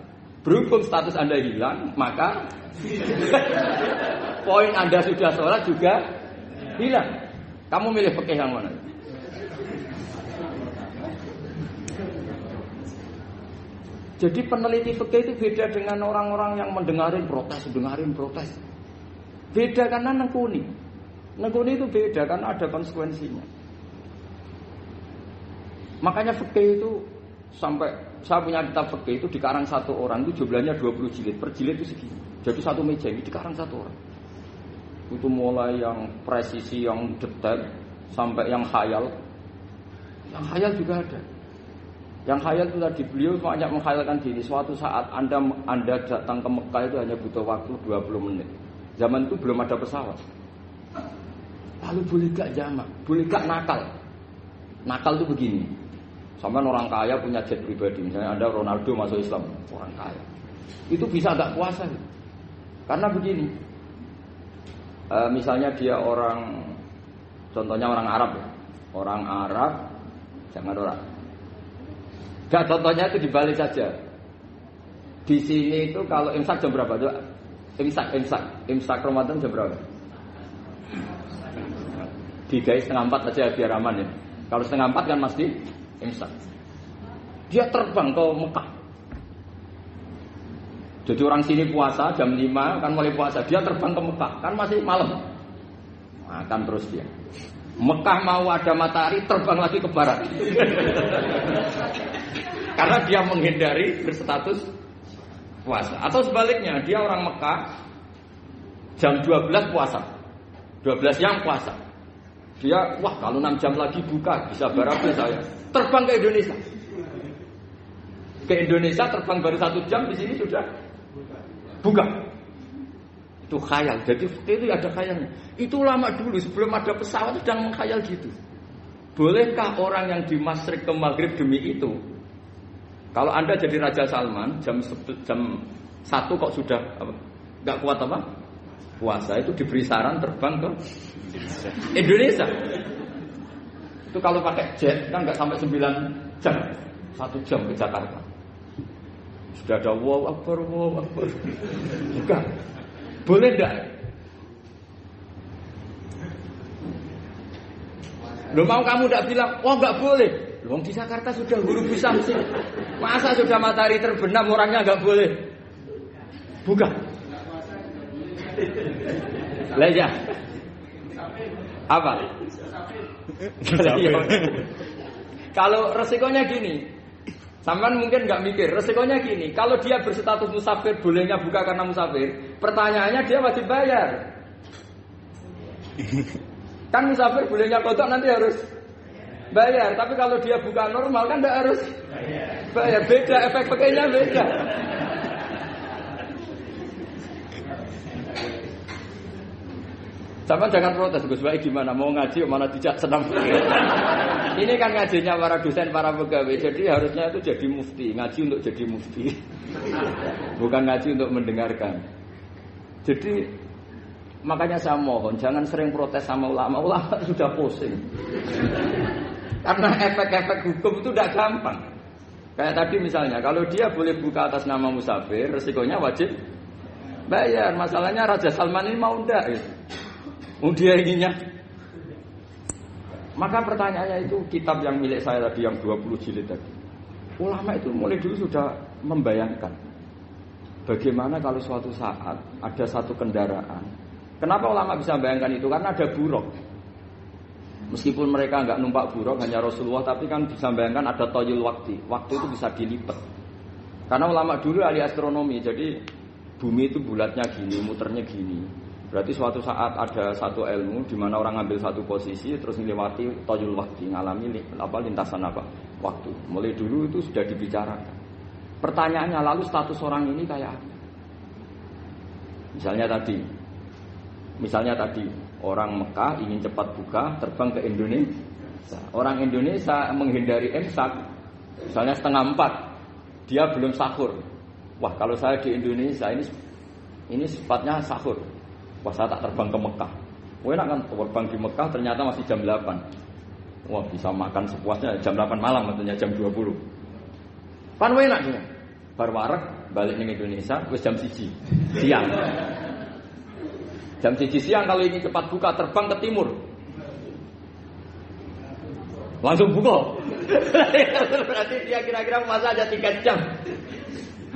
Berhubung status Anda hilang, maka poin Anda sudah sholat juga hilang. Kamu milih fikih yang mana? Jadi peneliti fikih itu beda dengan orang-orang yang mendengarin protes. Beda karena nengkuni. Nengkuni itu beda karena ada konsekuensinya. Makanya fikih itu sampai saya punya kitab fikih itu dikarang 1 orang itu jumlahnya 20 jilid. Per jilid itu segini. Jadi 1 meja ini dikarang 1 orang. Itu mulai yang presisi, yang detail sampai yang khayal. Yang khayal juga ada. Yang khayal itu tadi beliau banyak menghayalkan diri. Suatu saat Anda datang ke Mekah itu hanya butuh waktu 20 menit. Zaman itu belum ada pesawat. Lalu boleh gak jamak? Boleh gak nakal? Nakal itu begini. Sama orang kaya punya jet pribadi. Misalnya Anda Ronaldo masuk Islam, orang kaya. Itu bisa gak puasa? Karena begini. Misalnya dia orang, contohnya orang Arab ya. Orang Arab, jangan orang. Gak, contohnya itu dibalik saja. Di sini itu kalau imsak jam berapa? Imsak Ramadan jam berapa? Digawe 3:30 aja biar aman ya. Kalau 3:30 kan masih imsak. Dia terbang ke Mekah. Jadi orang sini puasa jam 5 kan mulai puasa. Dia terbang ke Mekah kan masih malam. Makan terus dia. Mekah mau ada matahari terbang lagi ke barat. Karena dia menghindari berstatus puasa. Atau sebaliknya, dia orang Mekah jam 12 puasa. 12 siang puasa. Dia, wah kalau 6 jam lagi buka, bisa barabe saya. Terbang ke Indonesia. Ke Indonesia terbang baru 1 jam, di sini sudah buka. Itu khayal. Jadi itu ada khayalnya. Itu lama dulu sebelum ada pesawat sedang mengkhayal gitu. Bolehkah orang yang di Masyriq ke Maghrib demi itu? Kalau Anda jadi Raja Salman jam 1 kok sudah nggak kuat apa? Puasa itu diberi saran terbang ke Indonesia. Itu kalau pakai jet kan nggak sampai 9 jam, 1 jam ke Jakarta. Sudah ada wow akbar. Bukan. Boleh enggak? Loh mau kamu enggak bilang, wah enggak boleh. Loh di Jakarta sudah huruf Syamsi. Masa sudah matahari terbenam orangnya enggak boleh? Bukan. Lah ya. Apa? Kalau resikonya gini, sampean mungkin nggak mikir, resikonya gini. Kalau dia berstatus musafir, bolehnya buka karena musafir. Pertanyaannya dia wajib bayar. Kan musafir bolehnya kodok nanti harus bayar. Tapi kalau dia buka normal kan nggak harus bayar. Beda, efek pakainya beda. Sama jangan protes, Gus Baik gimana mau ngaji mana tidak senang. Ini kan ngajinya para dosen, para pegawai. Jadi harusnya itu jadi mufti, ngaji untuk jadi mufti. Bukan ngaji untuk mendengarkan. Jadi makanya saya mohon jangan sering protes sama ulama. Ulama sudah pusing. Karena efek-efek hukum itu tidak gampang. Kayak tadi misalnya, kalau dia boleh buka atas nama musafir, resikonya wajib bayar. Masalahnya Raja Salman ini mau enggak? Dia inginnya. Maka pertanyaannya itu kitab yang milik saya tadi yang 20 jilid tadi. Ulama itu mulai dulu sudah membayangkan bagaimana kalau suatu saat ada satu kendaraan. Kenapa ulama bisa membayangkan itu? Karena ada buruk. Meskipun mereka enggak numpak buruk hanya Rasulullah, tapi kan bisa membayangkan ada toyul waktu. Waktu itu bisa dilipat. Karena ulama dulu ahli astronomi, jadi bumi itu bulatnya gini, muternya gini. Berarti suatu saat ada satu ilmu di mana orang ngambil satu posisi terus melewati toyul waktu, ngalami lintasan waktu. Mulai dulu itu sudah dibicarakan. Pertanyaannya lalu status orang ini kayak apa? Misalnya tadi orang Mekah ingin cepat buka terbang ke Indonesia. Orang Indonesia menghindari imsak, misalnya 3:30, dia belum sahur. Wah, kalau saya di Indonesia ini sifatnya sahur. Wah, saya tak terbang ke Mekah. Enak kan terbang di Mekah ternyata masih jam 8. Wah, bisa makan sepuasnya jam 8 malam tentunya jam 20. Kan enak dia. Bar wareg balik ning Indonesia wis jam 1 siang. Jam 1 siang kalau ini cepat buka terbang ke timur. Langsung buka. Berarti dia kira-kira masa aja 3 jam.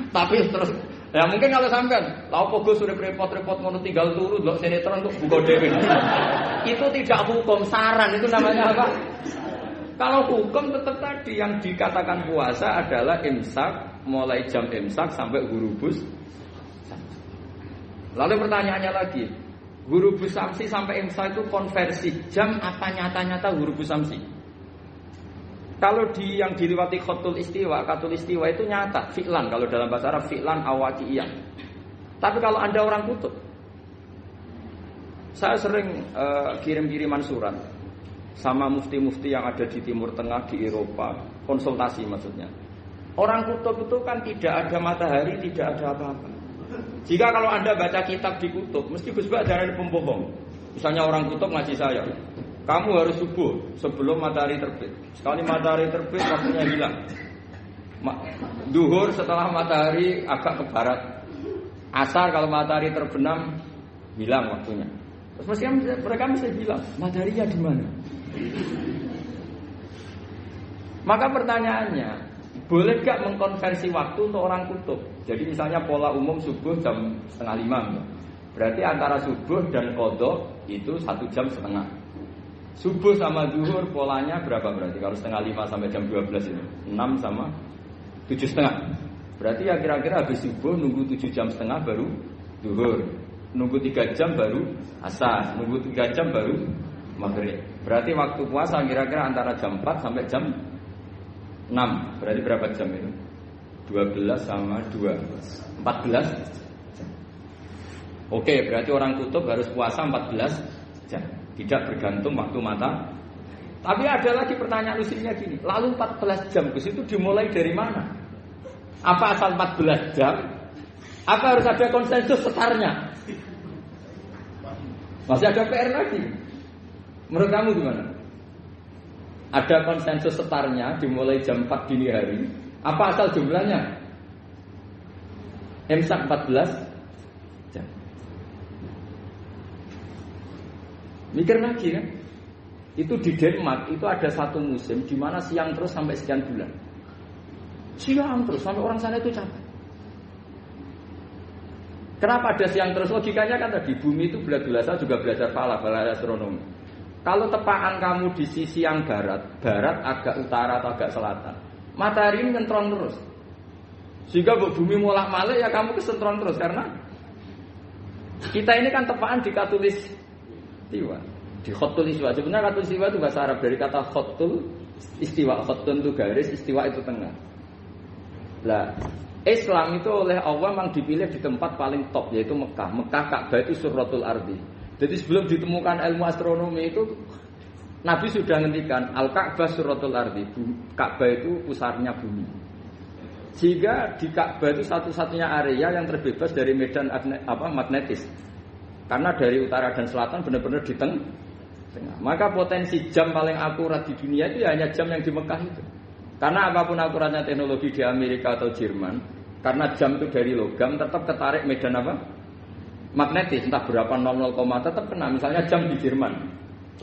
Tapi terus ya mungkin kalau sampean, lha opo Gus sudah repot-repot ngono tinggal turu ndelok sinetron untuk buka dhewe. Itu tidak hukum, saran itu namanya apa? Kalau hukum tetap tadi yang dikatakan puasa adalah imsak, mulai jam imsak sampai ghurubus. Lalu pertanyaannya lagi, ghurubus samsi sampai imsak itu konversi jam apa nyata-nyata ghurubus samsi? Kalau yang diliwati khatul istiwa itu nyata, fi'lan kalau dalam bahasa Arab fi'lan awaqiyah. Tapi kalau Anda orang kutub, saya sering kirim-kiriman surat sama mufti-mufti yang ada di Timur Tengah, di Eropa, konsultasi maksudnya. Orang kutub itu kan tidak ada matahari, tidak ada apa-apa. Jika kalau Anda baca kitab di kutub, mesti Gus Bak jangan pembohong. Misalnya orang kutub ngaji saya, kamu harus subuh sebelum matahari terbit. Sekali matahari terbit waktunya hilang. Duhur setelah matahari agak ke barat. Asar kalau matahari terbenam hilang waktunya. Terus mereka mesti bilang mataharinya di mana? Maka pertanyaannya, boleh gak mengkonversi waktu untuk orang kutub? Jadi misalnya pola umum subuh jam 4:30. Berarti antara subuh dan qadha itu 1 jam setengah. Subuh sama zuhur polanya berapa berarti? Kalau 4:30 sampai jam 12 itu 6 sama 7:30. Berarti ya kira-kira habis subuh nunggu 7 jam setengah baru zuhur. Nunggu 3 jam baru asar. Nunggu 3 jam baru maghrib. Berarti waktu puasa kira-kira antara jam 4 sampai jam 6. Berarti berapa jam itu? 12 sama 2 14 jam. Oke, berarti orang kutub harus puasa 14 jam. Tidak bergantung waktu mata. Tapi ada lagi pertanyaan lucunya gini, lalu 14 jam Gus itu dimulai dari mana? Apa asal 14 jam? Apa harus ada konsensus setarnya? Masih ada PR lagi. Menurut kamu gimana? Ada konsensus setarnya dimulai jam 4 dini hari. Apa asal jumlahnya? Imsak 14 jam. Mikir lagi kan? Itu di Denmark itu ada satu musim di mana siang terus sampai sekian bulan. Siang terus sampai orang sana itu capek. Kenapa ada siang terus? Logikanya kan tadi bumi itu bulat-bulat. Saya juga belajar falak astronomi. Kalau tepaan kamu di sisi yang barat agak utara atau agak selatan, matahari ini nyentron terus. Sehingga bumi molak-malik ya kamu kesentron terus karena kita ini kan tepaan di katulis istiwa, di khotul istiwa. Sebenarnya khotul istiwa itu bahasa Arab dari kata khotul istiwa. Khotun itu garis, istiwa itu tengah. Lah, Islam itu oleh Allah memang dipilih di tempat paling top yaitu Mekah. Mekah Ka'bah itu surratul ardi. Jadi sebelum ditemukan ilmu astronomi itu Nabi sudah ngendikan Al-Ka'bah surratul ardi. Ka'bah itu pusarnya bumi. Sehingga di Ka'bah itu satu-satunya area yang terbebas dari medan magnetis. Karena dari utara dan selatan benar-benar di tengah. Maka potensi jam paling akurat di dunia itu ya hanya jam yang di Mekah itu. Karena apapun akuratnya teknologi di Amerika atau Jerman, karena jam itu dari logam tetap ketarik medan magnetis, entah berapa 00, tetap kena. Misalnya jam di Jerman,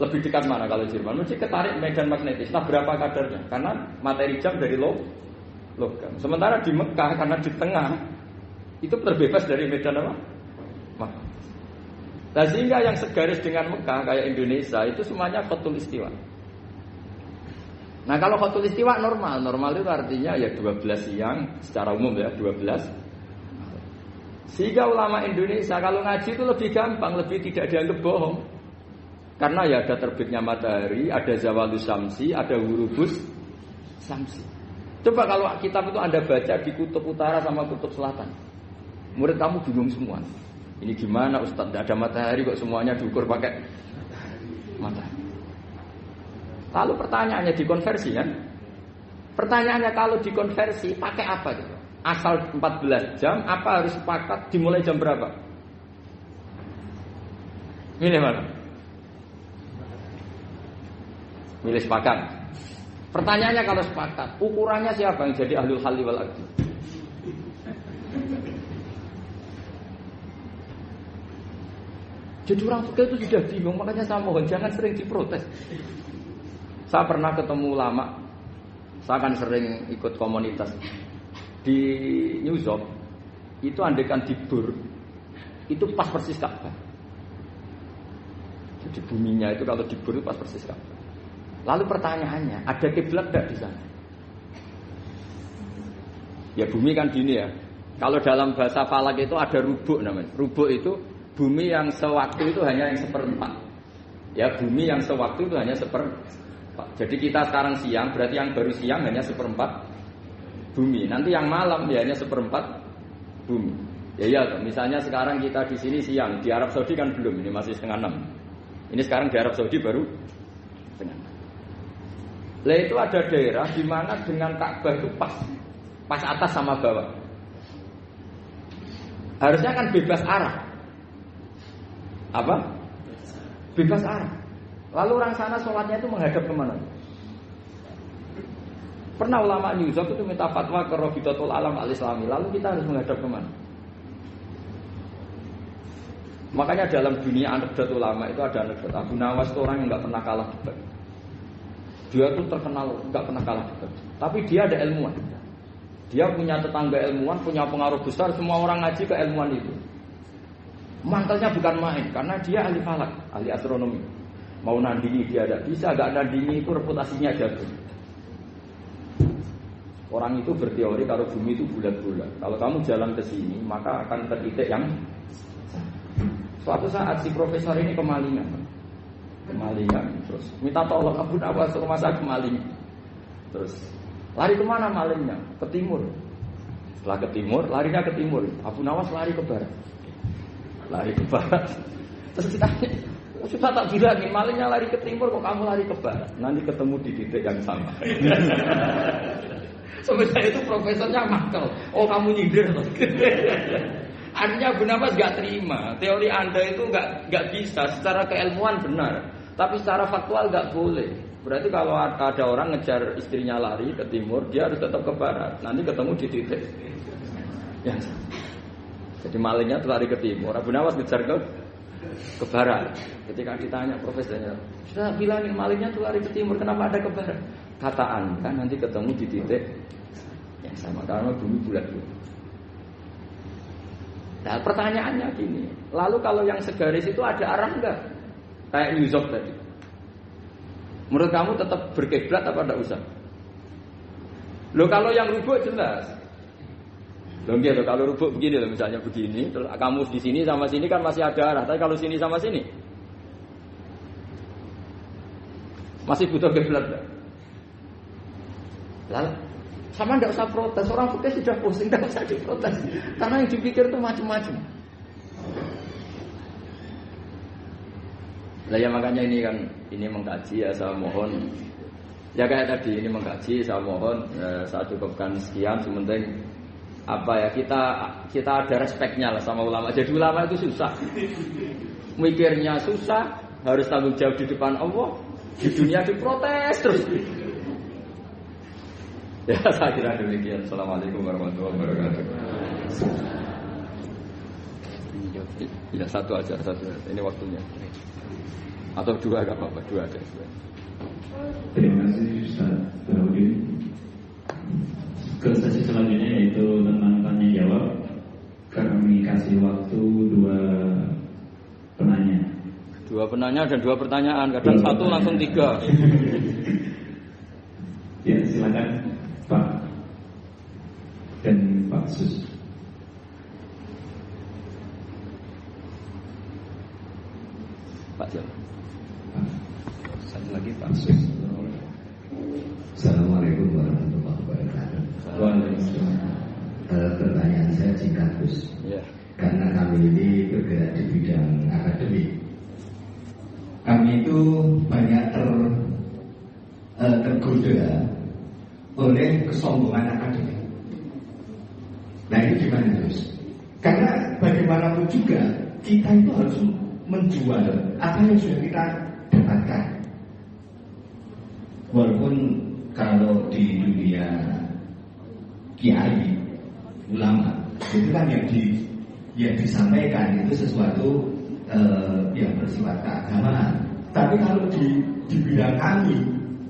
lebih dekat mana kalau Jerman? Mesti ketarik medan magnetis, entah berapa kadarnya. Karena materi jam dari logam. Sementara di Mekah karena di tengah itu terbebas dari medan magnetis. Nah sehingga yang segaris dengan Mekah kayak Indonesia itu semuanya khotul istiwa. Nah kalau khotul istiwa normal itu artinya ya 12 siang secara umum ya 12. Sehingga ulama Indonesia kalau ngaji itu lebih gampang, lebih tidak dianggap bohong. Karena ya ada terbitnya matahari, ada zawalus samsi, ada hurubus samsi. Coba kalau kitab itu Anda baca di kutub utara sama kutub selatan, murid kamu bingung semua. Ini gimana Ustaz, tidak ada matahari kok semuanya diukur pakai matahari. Lalu pertanyaannya dikonversi kan? Pertanyaannya kalau dikonversi pakai apa gitu? Asal 14 jam, apa harus sepakat dimulai jam berapa? Milih mana? Milih sepakat. Pertanyaannya kalau sepakat, ukurannya siapa yang jadi ahlul halli wal aqdi? Jadi orang fikih itu sudah bingung, makanya saya mohon jangan sering diprotes. Saya pernah ketemu ulama, saya kan sering ikut komunitas di New York. Itu andekan dibur, itu pas persis Ka'bah. Jadi buminya itu kalau dibur itu pas persis Ka'bah. Lalu pertanyaannya, ada kiblat enggak di sana? Ya bumi kan gini ya. Kalau dalam bahasa falak itu ada rubuk namanya. Rubuk itu bumi yang sewaktu itu hanya yang seperempat. Ya bumi yang sewaktu itu hanya seperempat. Jadi kita sekarang siang, berarti yang baru siang hanya seperempat bumi. Nanti yang malam ya hanya seperempat bumi. Ya iya, misalnya sekarang kita di sini siang, di Arab Saudi kan belum, ini masih 5:30. Ini sekarang di Arab Saudi baru 5:30. Lah itu ada daerah di mana dengan Ka'bah itu pas atas sama bawah. Harusnya kan bebas arah. Apa? Bebas arah. Lalu orang sana sholatnya itu menghadap kemana? Pernah ulama New York itu minta fatwa ke Rabitatul Alam Al-Islami. Lalu kita harus menghadap kemana? Makanya dalam dunia anekdot ulama itu ada anekdot Abu Nawas itu orang yang nggak pernah kalah debat. Dia tuh terkenal nggak pernah kalah debat. Tapi dia ada ilmuwan. Dia punya tetangga ilmuwan, punya pengaruh besar. Semua orang ngaji ke ilmuwan itu. Mantelnya bukan main, karena dia ahli falak, ahli astronomi. Mau nandingi dia ada bisa, gak nandingi itu reputasinya jatuh. Orang itu berteori kalau bumi itu bulat-bulat. Kalau kamu jalan ke sini, maka akan ke titik yang suatu saat si profesor ini kemalingan, terus minta tolong Abu Nawas ke rumah sakit kemalingan. Terus lari kemana malingnya? Ke timur. Setelah ke timur, larinya ke timur. Abu Nawas lari ke barat. Terus ditanya, susah tak bilangin, malingnya lari ke timur kok kamu lari ke barat. Nanti ketemu di titik yang sama. Sebenarnya itu profesornya makal. Oh kamu nyindir. Artinya Abu Nawas gak terima. Teori Anda itu gak bisa. Secara keilmuan benar, tapi secara faktual gak boleh. Berarti kalau ada orang ngejar istrinya lari ke timur, dia harus tetap ke barat. Nanti ketemu di titik yang sama. Jadi malingnya tuh lari ke timur, Abu Nawas ngejar ke barat. Ketika ditanya profesornya, sudah bilangin malingnya tuh lari ke timur, kenapa ada ke barat? Kata Anda nanti ketemu di titik yang sama, karena bumi bulat-bulat. Nah pertanyaannya gini, lalu kalau yang segaris itu ada arah enggak? Kayak New York tadi. Menurut kamu tetap berkiblat apa enggak usah? Loh kalau yang rubuk jelas. Loh gitu, kalau rubuk begini loh, misalnya begini, terus kamu di sini sama sini kan masih ada arah. Tapi kalau sini sama sini masih butuh kiblat enggak? Lalu sama enggak usah protes, orang fikih sudah pusing, enggak usah diprotes. Karena yang dipikir itu macam-macam. Lah ya makanya ini mengkaji ya, saya mohon. Ya kayak tadi ini mengkaji, saya mohon saya cukupkan sekian. Sementing apa ya, kita ada respeknya lah sama ulama. Jadi ulama itu susah, mikirnya susah, harus tanggung jawab di depan Allah, di dunia diprotes terus. Ya saya kira demikian. Assalamualaikum warahmatullahi wabarakatuh. Ya satu aja. Ini waktunya. Atau dua, enggak apa-apa, dua aja. Terima kasih Ustaz Baudin. Ke sesi selanjutnya yaitu tentang tanya jawab. Kami kasih waktu dua penanya. Dua penanya dan dua pertanyaan. Kadang satu langsung tiga. Pak Jal. Satu lagi Pak. Assalamualaikum warahmatullahi wabarakatuh. Waalaikumsalam. Pertanyaan saya singkat Gus. Ya. Karena kami ini bergerak di bidang akademik, kami itu banyak tergoda oleh kesombongan akademik. Nah itu gimana Gus? Karena bagaimanapun juga kita itu harus menjual apa yang sudah kita dapatkan. Walaupun kalau di dunia kiai, ulama, itu kan yang disampaikan itu sesuatu yang bersifat keagamaan. Tapi kalau di bidang kami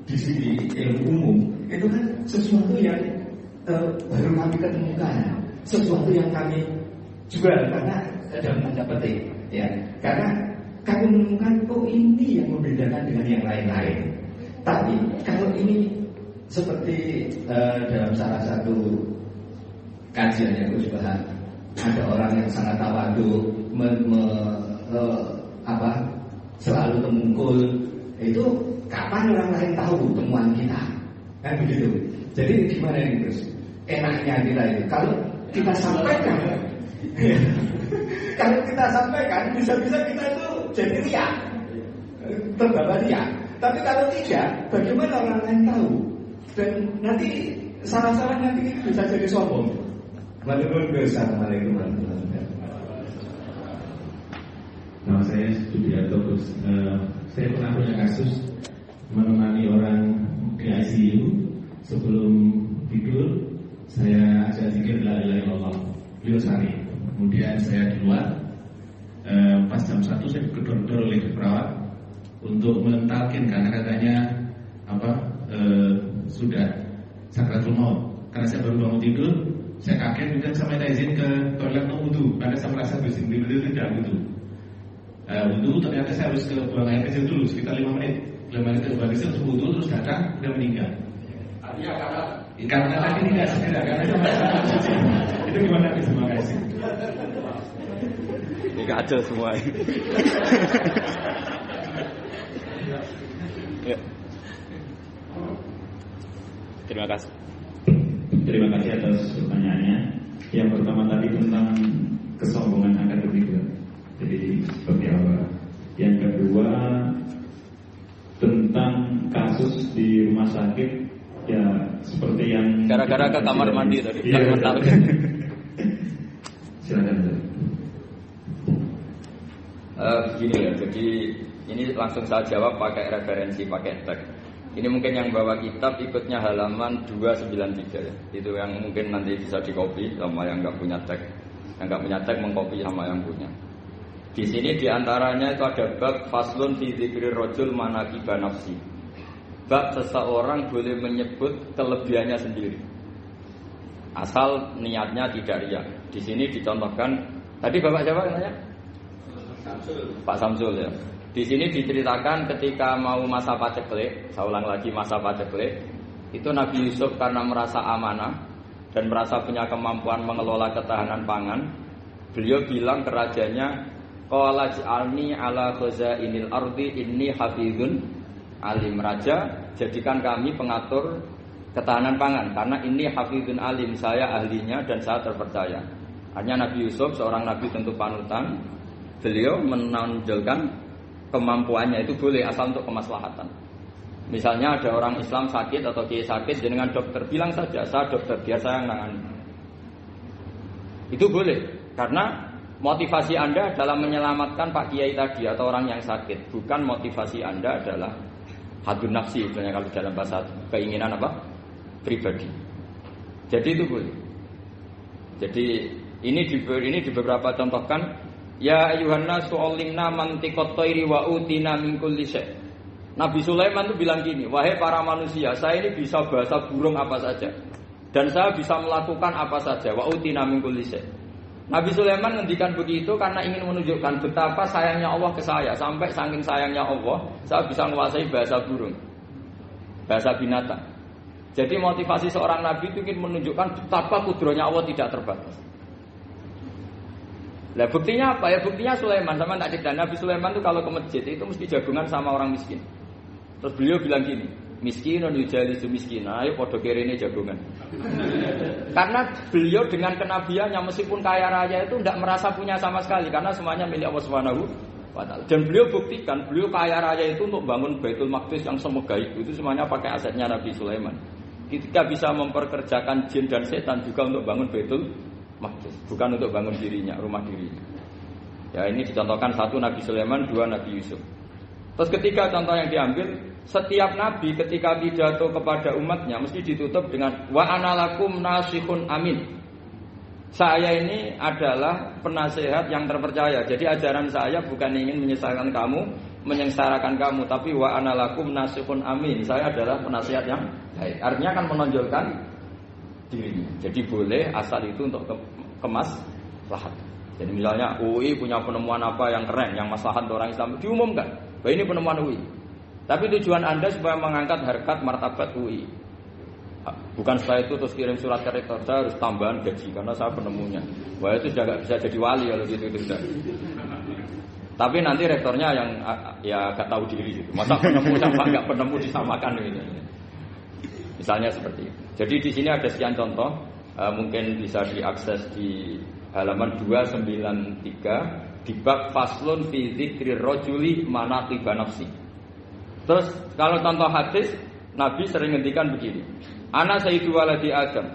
di sini ilmu umum itu kan sesuatu yang baru kami ketemukan, sesuatu yang kami jual karena dalam tanda petik, ya. Karena kami menemukan ini yang membedakan dengan yang lain-lain. Tapi kalau ini seperti dalam salah satu kajian yang Gus bahas, ada orang yang sangat tawadu, selalu temungkul. Itu kapan orang lain tahu temuan kita? Kan begitu. Jadi gimana ini Gus? Enaknya kita itu kalau kita sampaikan, kalau kita sampaikan bisa-bisa kita itu jadi riak, terbawa riak. Tapi kalau tidak, bagaimana orang lain tahu? Dan nanti salah-salah nanti bisa jadi sombong. Assalamualaikum warahmatullahi wabarakatuh. Nama saya Sudiarto Gus. Saya pernah punya kasus menemani orang di ICU. Sebelum tidur saya ajak zikir la ilaha illallah. Beliau sehari. Kemudian saya di luar. Pas jam 1 saya gedor-gedor oleh perawat untuk mentalkin karena katanya sudah sakratul maut. Karena saya baru bangun tidur, saya kaget kemudian saya minta izin ke toilet mau wudu karena saya merasa bising di beliau tidak wudu. Wudu ternyata saya harus ke buang air kecil dulu sekitar 5 menit. 5 menit ke buang kecil terus wudu terus datang dia meninggal. Artinya karena tadi tidak segera karena itu gimana nih? Terima kasih. Ini kacau semua. Ya. Terima kasih. Terima kasih atas pertanyaannya. Yang pertama tadi tentang kesombongan akademik. Jadi seperti apa? Yang kedua tentang kasus di rumah sakit, ya seperti yang gara-gara ke kamar mandi tadi. Iya, silakan. Begini ya, jadi ini langsung saya jawab pakai referensi, pakai tag. Ini mungkin yang bawa kitab ikutnya halaman 293 ya. Itu yang mungkin nanti bisa dikopi sama yang nggak punya tag. Yang nggak punya tag mengkopi sama yang punya. Di sini diantaranya itu ada bab faslun fi dzikri rajul manaqiba nafsi. Bab seseorang boleh menyebut kelebihannya sendiri. Asal niatnya tidak riya. Di sini dicontohkan tadi Bapak siapa namanya? Pak Samsul ya. Di sini diceritakan ketika mau masa paceklik, saya ulang lagi masa paceklik, itu Nabi Yusuf karena merasa amanah dan merasa punya kemampuan mengelola ketahanan pangan, beliau bilang ke rajanya, qala ja'alni ala khazainil ardi inni hafizun alim. Raja, jadikan kami pengatur ketahanan pangan karena ini hafizun alim, saya ahlinya dan saya terpercaya. Hanya Nabi Yusuf seorang nabi tentu panutan, beliau menonjolkan kemampuannya itu boleh asal untuk kemaslahatan. Misalnya ada orang Islam sakit atau kiai sakit, dengan dokter bilang saja saya dokter, biar saya yang nangani. Itu boleh karena motivasi Anda dalam menyelamatkan Pak Kiai tadi atau orang yang sakit, bukan motivasi Anda adalah hadun nafsi, sebenarnya kalau dalam bahasa keinginan apa? Pribadi. Jadi itu boleh. Jadi ini di beberapa contohkan. Ya ayuhan nasu ulimna mantiqat thairi wa utina min kulli syai'. Nabi Sulaiman itu bilang gini, wahai para manusia, saya ini bisa bahasa burung apa saja dan saya bisa melakukan apa saja. Wa utina min kulli syai'. Nabi Sulaiman ngendikan begitu karena ingin menunjukkan betapa sayangnya Allah ke saya. Sampai saking sayangnya Allah, saya bisa menguasai bahasa burung, bahasa binatang. Jadi motivasi seorang nabi itu ingin menunjukkan betapa kudrohnya Allah tidak terbatas. Lah buktinya apa ya? Buktinya Sulaiman, sama tak cerita Nabi Sulaiman itu kalau ke masjid itu mesti jagungan sama orang miskin. Terus beliau bilang gini, miskinun yujalisu miskina, ayo podo kerene jagungan. Karena beliau dengan kenabiannya meskipun kaya raya itu tidak merasa punya sama sekali karena semuanya milik Allah Subhanahu wa taala. Dan beliau buktikan beliau kaya raya itu untuk bangun Baitul Maqdis yang semegah itu semuanya pakai asetnya Nabi Sulaiman. Ketika bisa memperkerjakan jin dan setan juga untuk bangun Baitul Maqdis, bukan untuk bangun dirinya, rumah dirinya. Ya ini dicontohkan satu Nabi Sulaiman, dua Nabi Yusuf. Terus ketiga contoh yang diambil, setiap nabi ketika pidato kepada umatnya mesti ditutup dengan wa analakum nasihun amin. Saya ini adalah penasehat yang terpercaya. Jadi ajaran saya bukan ingin menyesatkan kamu, menyengsarakan kamu, tapi wa analakum nasihun amin. Saya adalah penasehat yang baik. Artinya akan menonjolkan dirinya. Jadi boleh asal itu untuk kemaslahat. Jadi misalnya UI punya penemuan apa yang keren, yang maslahat orang Islam diumumkan. Bahwa ini penemuan UI. Tapi tujuan Anda supaya mengangkat harkat martabat UI. Bukan setelah itu terus kirim surat ke rektor, saya harus tambahan gaji karena saya penemunya. Wah itu sudah nggak bisa jadi wali kalau gitu itu sudah. Tapi nanti rektornya yang ya nggak tahu diri gitu. Masa penemu sama nggak penemu disamakan gitu. Misalnya seperti itu. Jadi di sini ada sekian contoh, mungkin bisa diakses di halaman 293 di bab faslun fi dzikri rajuli manaqiba nafsi. Terus kalau contoh hadis Nabi sering ngendikan begini. Ana sayyidu waladi Adam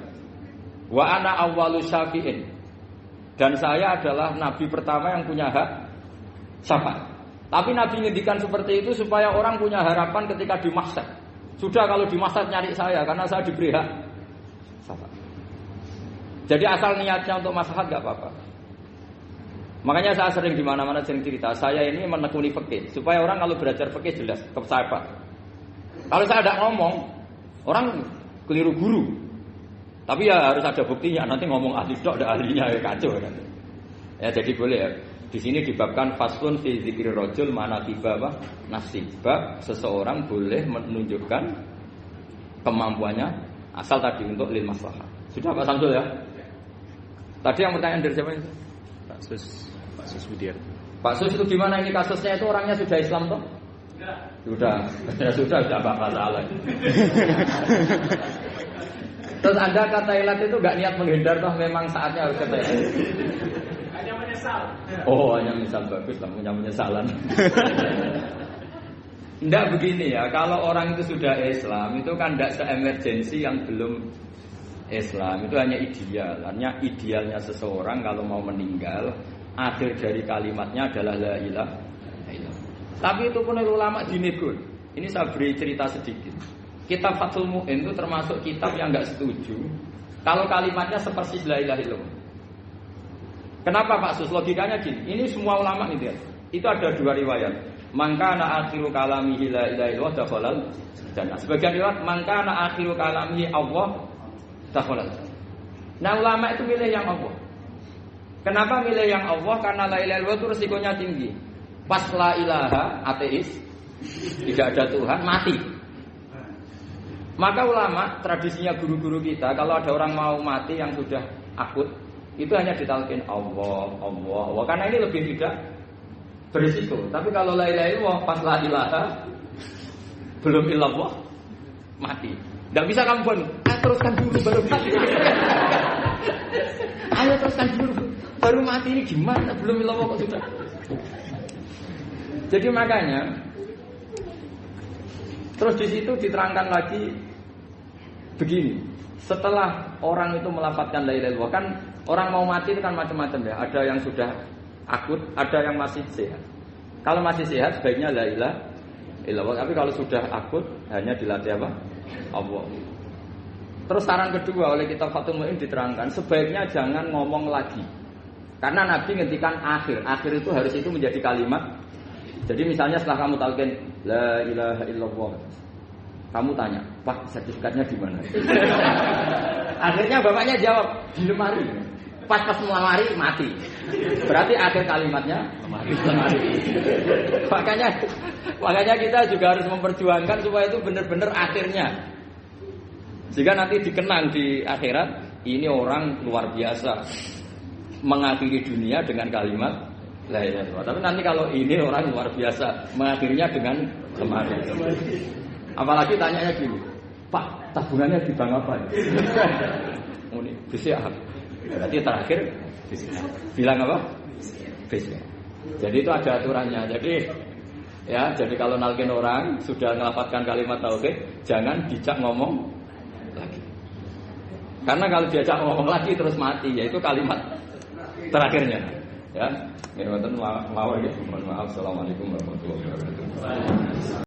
wa ana awwalu syafi'in. Dan saya adalah nabi pertama yang punya hak syafaat. Tapi Nabi ngendikan seperti itu supaya orang punya harapan ketika di mahsyar. Sudah kalau di mahsyar nyari saya karena saya diberi hak syafaat. Jadi asal niatnya untuk maslahat enggak apa-apa. Makanya saya sering di mana-mana sering cerita, saya ini menekuni fikih supaya orang kalau belajar fikih jelas kesabaran. Kalau saya tidak ngomong, orang keliru guru. Tapi ya harus ada buktinya. Nanti ngomong ahli dok, ada ahlinya ya kacau kan. Ya jadi boleh ya. Di sini dibabkan faslun fi dzikri rajul manaqiba nafsi. Bab seseorang boleh menunjukkan kemampuannya asal tadi untuk lil maslahah. Sudah Pak Samsul ya? Tadi yang pertanyaan dari siapa itu? Pak Sus Widiar. Pak Sus itu gimana ini kasusnya itu orangnya sudah Islam toh? Sudah, ya sudah apa masalah. Terus Anda ke Thailand itu nggak niat menghindar toh? Memang saatnya harus ke Thailand. Hanya menyesal. Oh, hanya menyesal, bagus lah, punya penyesalan. Tidak begini ya, kalau orang itu sudah Islam itu kan tidak se-emergensi yang belum Islam. Itu hanya ideal. Artinya idealnya seseorang kalau mau meninggal, akhir dari kalimatnya adalah la ilaha illallah. Tapi itu pun ulama dinego. Ini saya beri cerita sedikit. Kitab Fathul Mu'in itu termasuk kitab yang enggak setuju kalau kalimatnya seperti la ilaha illallah. Kenapa Pak Sus? Logikanya gini. Ini semua ulama gitu ya. Itu ada dua riwayat. Mangkana akhiru kalamihi la ilaha illallah dakhalal jannah. Sebagian riwayat mangkana akhiru kalamihi Allah dakhalal. Nah, ulama itu milih yang Allah. Kenapa milih yang Allah? Karena la ilaha illallah itu resikonya tinggi. Pas la ilaha ateis, tidak ada Tuhan, mati. Maka ulama, tradisinya guru-guru kita, kalau ada orang mau mati yang sudah akut, itu hanya ditalkin Allah, Allah, Allah. Karena ini lebih tidak berisiko. Tapi kalau la ilaha illallah, pas la ilaha, belum illallah, mati. Tidak bisa kamu pun, teruskan dulu baru mati. Ayo teruskan dulu, baru mati ini gimana? Belum illallah kok sudah. Jadi makanya, terus di situ diterangkan lagi begini. Setelah orang itu melafadzkan la ilaha illallah, kan orang mau mati itu kan macam-macam ya. Ada yang sudah akut, ada yang masih sehat. Kalau masih sehat sebaiknya la ilaha illallah. Tapi kalau sudah akut hanya dilatih apa? Allah. Terus saran kedua oleh kitab Fathul Mu'in diterangkan sebaiknya jangan ngomong lagi. Karena Nabi ngendikan akhir. Akhir itu harus itu menjadi kalimat. Jadi misalnya setelah kamu talqin la ilaha illallah, kamu tanya, Pak sertifikatnya di mana? Akhirnya bapaknya jawab di lemari. Pas melamari mati. Berarti akhir kalimatnya lemari. Makanya kita juga harus memperjuangkan supaya itu benar-benar akhirnya. Jika nanti dikenang di akhirat, ini orang luar biasa. mengakhiri dunia dengan kalimat la ilaha illallah. Tapi nanti kalau ini orang luar biasa mengakhirinya dengan lemari. Apalagi tanyanya gini, Pak, tabungannya di bank apa? Ini BCA. Berarti terakhir BCA. Bilang apa? BCA. Jadi itu ada aturannya. Jadi kalau nalkin orang sudah melafadzkan kalimat tauhid, jangan dijak ngomong lagi. Karena kalau diajak ngomong lagi terus mati, yaitu kalimat terakhirnya. Ya, mohon maaf. Assalamualaikum warahmatullahi wabarakatuh.